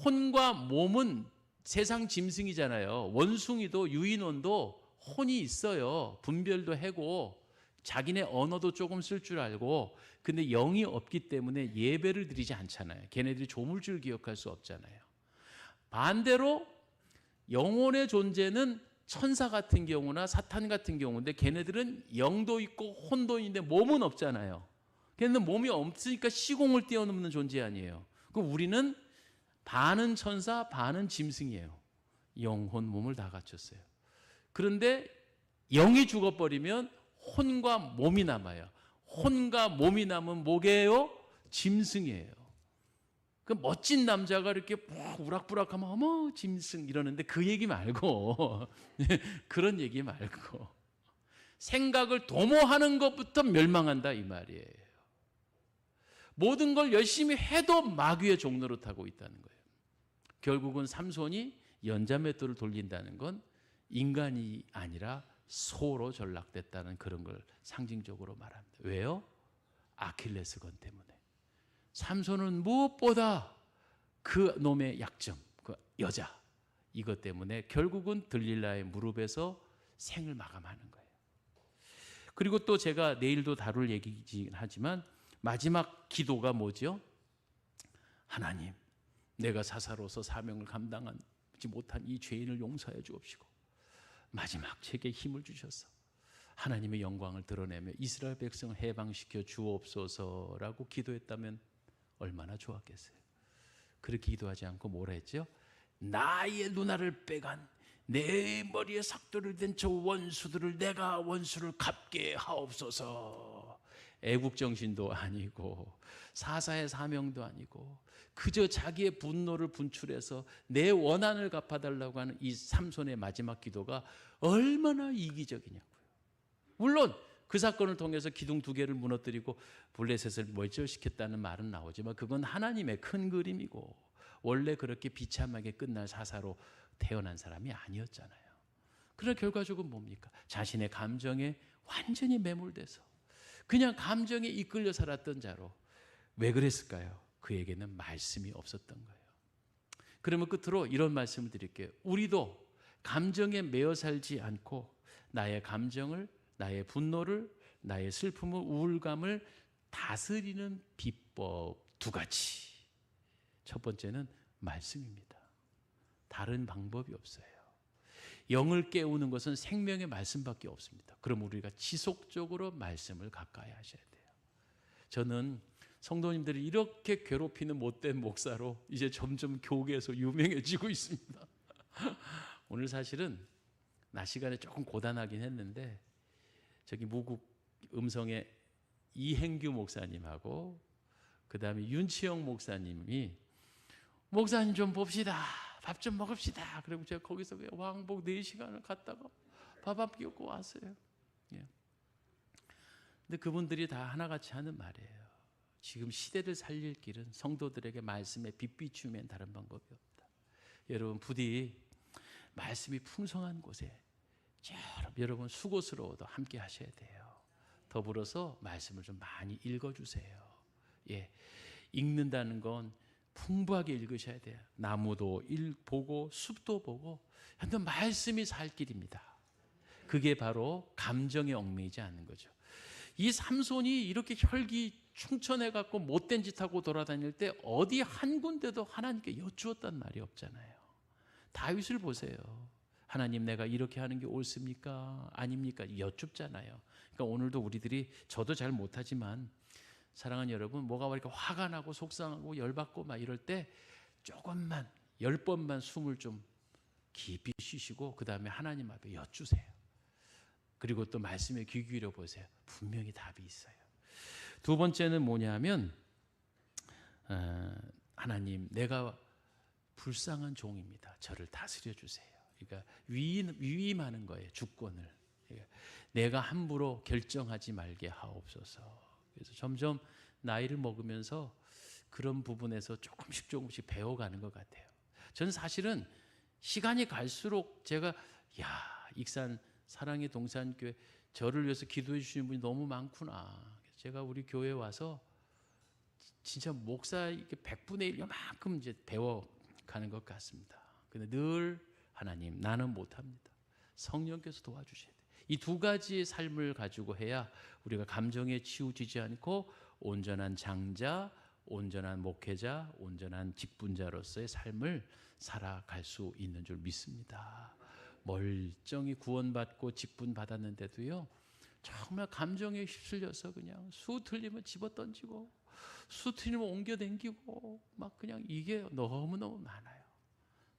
혼과 몸은 세상 짐승이잖아요. 원숭이도 유인원도 혼이 있어요. 분별도 하고 자기네 언어도 조금 쓸 줄 알고. 근데 영이 없기 때문에 예배를 드리지 않잖아요. 걔네들이 조물줄 기억할 수 없잖아요. 반대로 영혼의 존재는 천사 같은 경우나 사탄 같은 경우인데, 걔네들은 영도 있고 혼도 있는데 몸은 없잖아요. 걔네는 몸이 없으니까 시공을 뛰어넘는 존재 아니에요. 그럼 우리는 반은 천사 반은 짐승이에요. 영혼 몸을 다 갖췄어요. 그런데 영이 죽어버리면 혼과 몸이 남아요. 혼과 몸이 남은 뭐게요? 짐승이에요. 그 멋진 남자가 이렇게 우락부락하면 어머 짐승 이러는데 그 얘기 말고 그런 얘기 말고 생각을 도모하는 것부터 멸망한다 이 말이에요. 모든 걸 열심히 해도 마귀의 종로로 타고 있다는 거예요. 결국은 삼손이 연자맷돌을 돌린다는 건 인간이 아니라 소로 전락됐다는 그런 걸 상징적으로 말합니다. 왜요? 아킬레스건 때문에. 삼손은 무엇보다 그 놈의 약점, 그 여자, 이것 때문에 결국은 들릴라의 무릎에서 생을 마감하는 거예요. 그리고 또 제가 내일도 다룰 얘기이긴 하지만 마지막 기도가 뭐죠? 하나님, 내가 사사로서 사명을 감당하지 못한 이 죄인을 용서해 주옵시고 마지막 제게 힘을 주셔서 하나님의 영광을 드러내며 이스라엘 백성을 해방시켜 주옵소서라고 기도했다면 얼마나 좋았겠어요. 그렇게 기도하지 않고 뭐라 했죠? 나의 누나를 빼간 내 머리에 삭도를 댄 저 원수들을 내가 원수를 갚게 하옵소서. 애국정신도 아니고 사사의 사명도 아니고 그저 자기의 분노를 분출해서 내 원한을 갚아달라고 하는 이 삼손의 마지막 기도가 얼마나 이기적이냐고요. 물론 그 사건을 통해서 기둥 2개를 무너뜨리고 블레셋을 멸절시켰다는 말은 나오지만 그건 하나님의 큰 그림이고 원래 그렇게 비참하게 끝날 사사로 태어난 사람이 아니었잖아요. 그러나 결과적으로 뭡니까? 자신의 감정에 완전히 매몰돼서 그냥 감정에 이끌려 살았던 자로. 왜 그랬을까요? 그에게는 말씀이 없었던 거예요. 그러면 끝으로 이런 말씀을 드릴게요. 우리도 감정에 매여 살지 않고 나의 감정을, 나의 분노를, 나의 슬픔을, 우울감을 다스리는 비법 2가지. 첫 번째는 말씀입니다. 다른 방법이 없어요. 영을 깨우는 것은 생명의 말씀밖에 없습니다. 그럼 우리가 지속적으로 말씀을 가까이 하셔야 돼요. 저는 성도님들이 이렇게 괴롭히는 못된 목사로 이제 점점 교계에서 유명해지고 있습니다. 오늘 사실은 낮 시간에 조금 고단하긴 했는데 저기 무국 음성의 이행규 목사님하고 그 다음에 윤치영 목사님이 목사님 좀 봅시다. 밥 좀 먹읍시다. 그리고 제가 거기서 왕복 4시간을 갔다가 밥 안 끼고 왔어요. 예. 근데 그분들이 다 하나같이 하는 말이에요. 지금 시대를 살릴 길은 성도들에게 말씀에 빛 비추면 다른 방법이 없다. 여러분 부디 말씀이 풍성한 곳에 여러분 수고스러워도 함께 하셔야 돼요. 더불어서 말씀을 좀 많이 읽어주세요. 예, 읽는다는 건 풍부하게 읽으셔야 돼요. 나무도 보고 숲도 보고 근데 말씀이 살 길입니다. 그게 바로 감정에 얽매이지 않는 거죠. 이 삼손이 이렇게 혈기 충천해 갖고 못된 짓 하고 돌아다닐 때 어디 한 군데도 하나님께 여쭈었단 말이 없잖아요. 다윗을 보세요. 하나님 내가 이렇게 하는 게 옳습니까? 아닙니까? 여쭙잖아요. 그러니까 오늘도 우리들이 저도 잘 못하지만 사랑하는 여러분 뭐가 이렇게 화가 나고 속상하고 열받고 막 이럴 때 조금만 10번만 숨을 좀 깊이 쉬시고 그 다음에 하나님 앞에 여쭈세요. 그리고 또 말씀에 귀 기울여 보세요. 분명히 답이 있어요. 두 번째는 뭐냐면 하나님 내가 불쌍한 종입니다. 저를 다스려 주세요. 그러니까 위임하는 거예요. 주권을. 내가 함부로 결정하지 말게 하옵소서. 그래서 점점 나이를 먹으면서 그런 부분에서 조금씩 배워가는 것 같아요. 저는 사실은 시간이 갈수록 제가 익산 사랑의 동산교회 저를 위해서 기도해 주시는 분이 너무 많구나. 제가 우리 교회에 와서 진짜 목사 이렇게 100분의 1 요만큼 이제 배워가는 것 같습니다. 근데 늘 하나님 나는 못합니다. 성령께서 도와주셔야 돼요. 이 두 가지의 삶을 가지고 해야 우리가 감정에 치우치지 않고 온전한 장자, 온전한 목회자, 온전한 직분자로서의 삶을 살아갈 수 있는 줄 믿습니다. 멀쩡히 구원받고 직분 받았는데도요 정말 감정에 휩쓸려서 그냥 수 틀리면 집어던지고 수 틀리면 옮겨댕기고 막 그냥 이게 너무너무 많아요.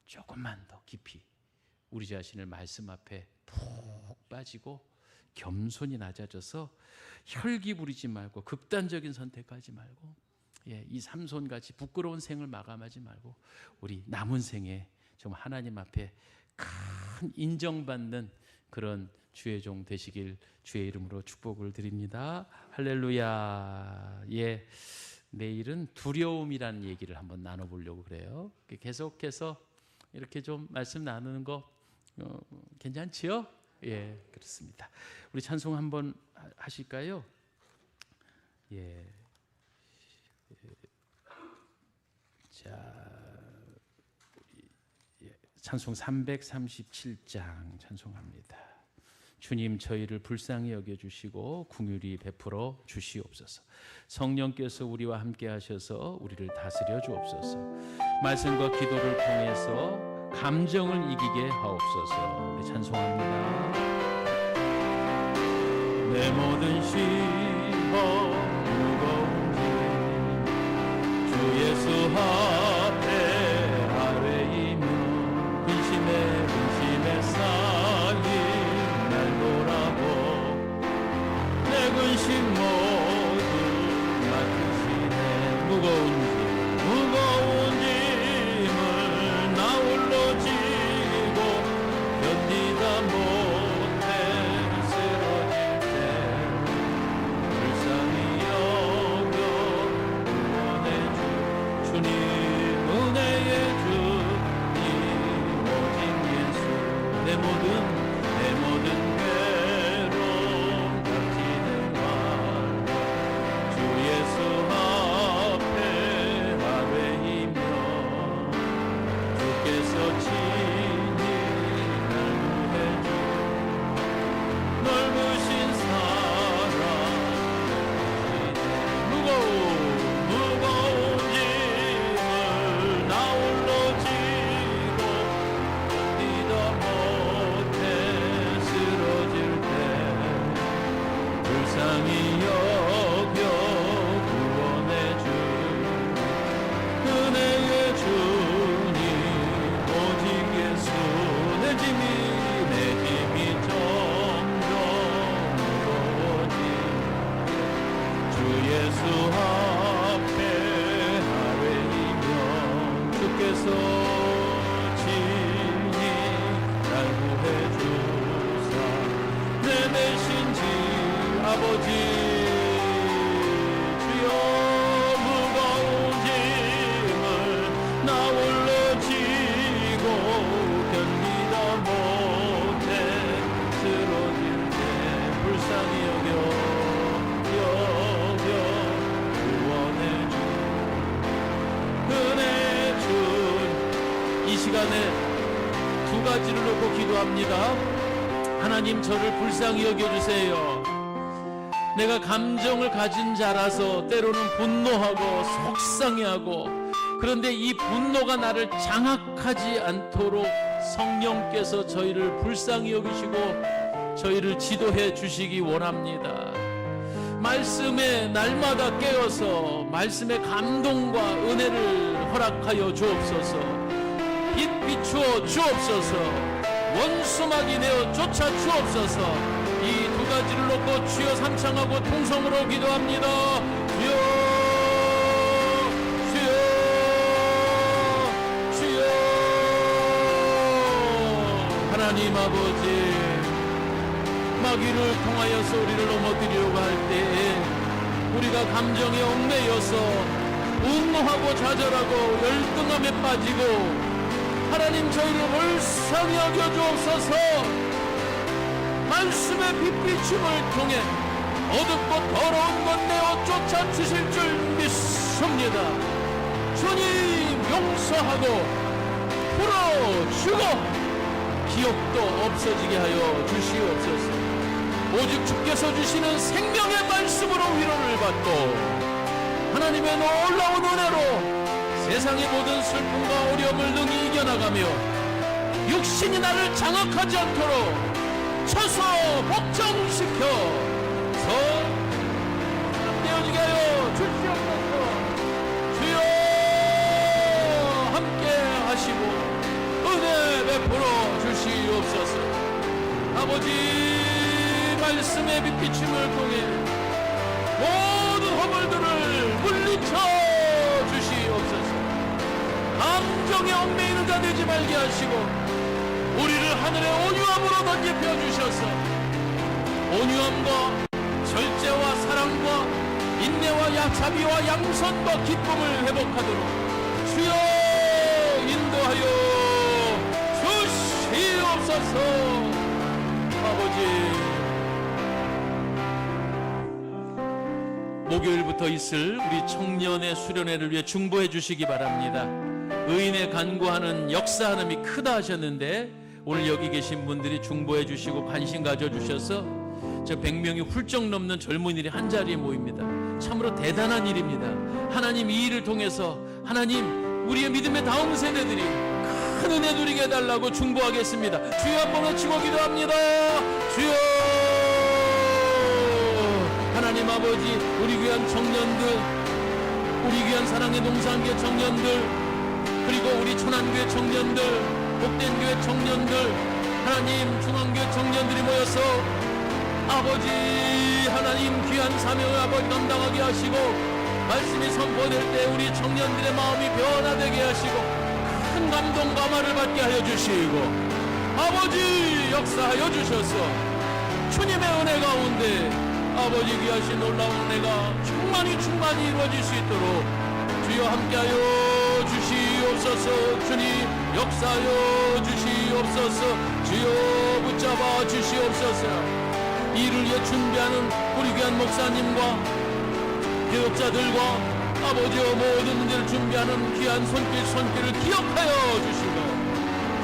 조금만 더 깊이 우리 자신을 말씀 앞에 푹 빠지고 겸손히 낮아져서 혈기 부리지 말고 극단적인 선택하지 말고 이 삼손같이 부끄러운 생을 마감하지 말고 우리 남은 생에 정말 하나님 앞에 큰 인정받는 그런 주의 종 되시길 주의 이름으로 축복을 드립니다. 할렐루야. 예, 내일은 두려움이라는 얘기를 한번 나눠보려고 그래요. 계속해서 이렇게 좀 말씀 나누는 거 괜찮지요? 예, 그렇습니다. 우리 찬송 한번 하실까요? 예. 자, 찬송 337장 찬송합니다. 주님 저희를 불쌍히 여겨주시고 긍휼히 베풀어 주시옵소서. 성령께서 우리와 함께 하셔서 우리를 다스려 주옵소서. 말씀과 기도를 통해서 감정을 이기게 하옵소서. 우리 찬송합니다. 내 모든 시험 무거운 짐 주 예수 앞에 아뢰이며 근심에 쌓인 날 보라고 내 근심 모두 맡으시네. 무거운 짐을 나 홀로 지고 견디다 못해 쓰러질 때 불쌍히 여겨 구원해 주 주님 은혜의 주님 오직 예수 내 모든 괴로움 닥치는 날 주 예수 앞에 아뢰이며 주께서 친히 날 구해 아버지 주여 무거운 짐을 나 홀로 지고 견디다 못해 쓰러질 때 불쌍히 여겨 구원해 주 은혜 준 이 시간에 두 가지를 놓고 기도합니다. 하나님, 저를 불쌍히 여겨주세요. 내가 감정을 가진 자라서 때로는 분노하고 속상해하고, 그런데 이 분노가 나를 장악하지 않도록 성령께서 저희를 불쌍히 여기시고 저희를 지도해 주시기 원합니다. 말씀에 날마다 깨어서 말씀의 감동과 은혜를 허락하여 주옵소서. 빛 비추어 주옵소서. 원수막이 되어 쫓아 주옵소서. 이 두 가지를 놓고 주여 삼창하고 통성으로 기도합니다. 주여 주여 주여. 하나님 아버지, 마귀를 통하여서 우리를 넘어뜨리려고 할 때에 우리가 감정에 얽매여서 분노하고 좌절하고 열등함에 빠지고, 하나님 저희를 불쌍히 여겨 주옵소서. 말씀의 빛비춤을 통해 어둡고 더러운 것 내어 쫓아주실 줄 믿습니다. 주님 용서하고 풀어주고 기억도 없어지게 하여 주시옵소서. 오직 주께서 주시는 생명의 말씀으로 위로를 받고 하나님의 놀라운 은혜로 세상의 모든 슬픔과 어려움을 능히 이겨나가며 육신이 나를 장악하지 않도록 쳐서 복종시켜서 되어지게 하여 주시옵소서. 주여 함께 하시고 은혜 베풀어 주시옵소서. 아버지, 말씀의 빛비춤을 통해 모든 허물들을 물리쳐 주시옵소서. 감정에 얽매이는 자 되지 말게 하시고 우리를 하늘의 온유함으로 던집혀 주셔서 온유함과 절제와 사랑과 인내와 자비와 양선과 기쁨을 회복하도록 주여 인도하여 주시옵소서. 아버지, 목요일부터 있을 우리 청년의 수련회를 위해 중보해 주시기 바랍니다. 의인의 간구하는 역사하는이 크다 하셨는데 오늘 여기 계신 분들이 중보해 주시고 관심 가져주셔서 저 100명이 훌쩍 넘는 젊은이들이 한자리에 모입니다. 참으로 대단한 일입니다. 하나님 이 일을 통해서 하나님 우리의 믿음의 다음 세대들이 큰 은혜 누리게 해달라고 중보하겠습니다. 주여 한번 외치고 기도합니다. 주여. 하나님 아버지, 우리 귀한 청년들, 우리 귀한 사랑의 농산교회 청년들, 그리고 우리 천안교회 청년들, 복된교회 청년들, 하나님 중앙교회 청년들이 모여서 아버지 하나님 귀한 사명을 아버지 감당하게 하시고 말씀이 선포될 때 우리 청년들의 마음이 변화되게 하시고 큰 감동 감화를 받게 하여 주시고 아버지 역사하여 주셔서 주님의 은혜 가운데 아버지 귀하신 놀라운 은혜가 충만히 이루어질 수 있도록 주여 함께하여 주시옵소서. 주님 역사하여 주시옵소서. 주여 붙잡아 주시옵소서. 이를 위해 준비하는 우리 귀한 목사님과 교역자들과 아버지와 모든 문제를 준비하는 귀한 손길을 기억하여 주시고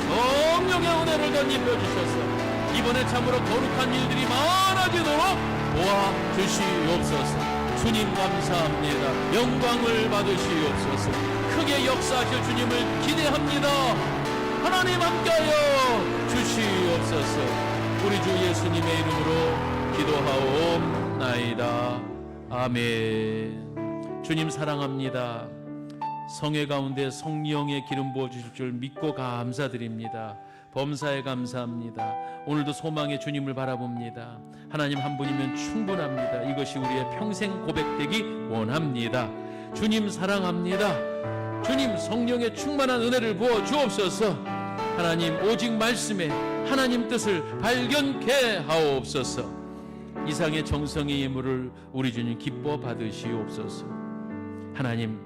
성령의 은혜를 덧입혀 주셔서 이번에 참으로 거룩한 일들이 많아지도록 도와 주시옵소서. 주님 감사합니다. 영광을 받으시옵소서. 크게 역사하실 주님을 기대합니다. 하나님 함께하여 주시옵소서. 우리 주 예수님의 이름으로 기도하옵나이다. 아멘. 주님 사랑합니다. 성회 가운데 성령의 기름 부어주실 줄 믿고 감사드립니다. 범사에 감사합니다. 오늘도 소망의 주님을 바라봅니다. 하나님 한 분이면 충분합니다. 이것이 우리의 평생 고백되기 원합니다. 주님 사랑합니다. 주님 성령의 충만한 은혜를 부어 주옵소서. 하나님 오직 말씀에 하나님 뜻을 발견케 하옵소서. 이상의 정성의 예물을 우리 주님 기뻐 받으시옵소서. 하나님,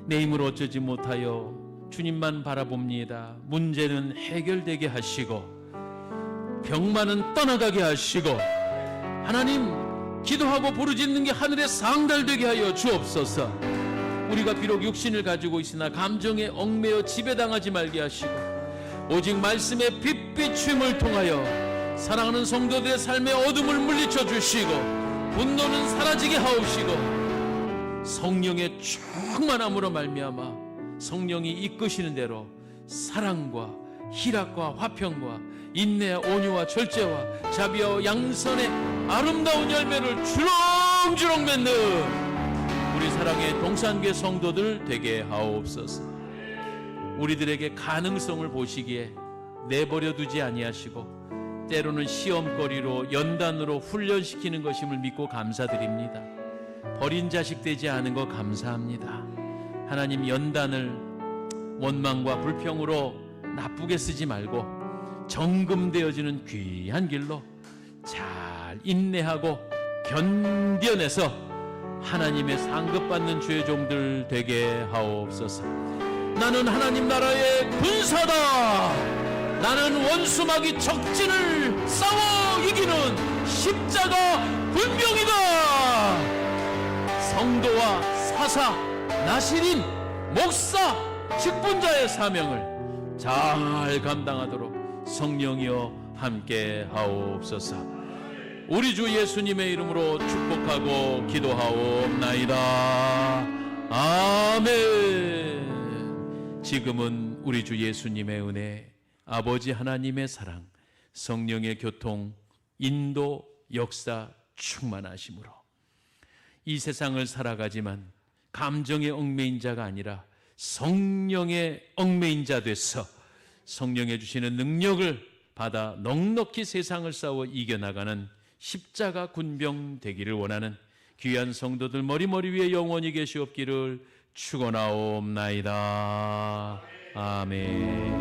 내 힘으로 어쩌지 못하여 주님만 바라봅니다. 문제는 해결되게 하시고 병만은 떠나가게 하시고 하나님, 기도하고 부르짖는 게 하늘에 상달되게 하여 주옵소서. 우리가 비록 육신을 가지고 있으나 감정에 얽매여 지배당하지 말게 하시고 오직 말씀의 빛비춤을 통하여 사랑하는 성도들의 삶의 어둠을 물리쳐 주시고 분노는 사라지게 하옵시고 성령의 충만함으로 말미암아 성령이 이끄시는 대로 사랑과 희락과 화평과 인내와 온유와 절제와 자비와 양선의 아름다운 열매를 주렁주렁 맺는 우리 사랑의 동산교회 성도들 되게 하옵소서. 우리들에게 가능성을 보시기에 내버려 두지 아니하시고 때로는 시험거리로 연단으로 훈련시키는 것임을 믿고 감사드립니다. 버린 자식 되지 않은 거 감사합니다. 하나님, 연단을 원망과 불평으로 나쁘게 쓰지 말고 정금되어지는 귀한 길로 잘 인내하고 견뎌내서 하나님의 상급받는 주의 종들 되게 하옵소서. 나는 하나님 나라의 군사다. 나는 원수마귀 적진을 싸워 이기는 십자가 군병이다. 성도와 사사, 나시린, 목사, 직분자의 사명을 잘 감당하도록 성령이여 함께 하옵소서. 우리 주 예수님의 이름으로 축복하고 기도하옵나이다. 아멘. 지금은 우리 주 예수님의 은혜, 아버지 하나님의 사랑, 성령의 교통, 인도, 역사 충만하심으로 이 세상을 살아가지만 감정의 얽매인 자가 아니라 성령의 얽매인 자 돼서 성령의 주시는 능력을 받아 넉넉히 세상을 싸워 이겨나가는 십자가 군병 되기를 원하는 귀한 성도들 머리머리 위에 영원히 계시옵기를 축원하옵나이다. 아멘.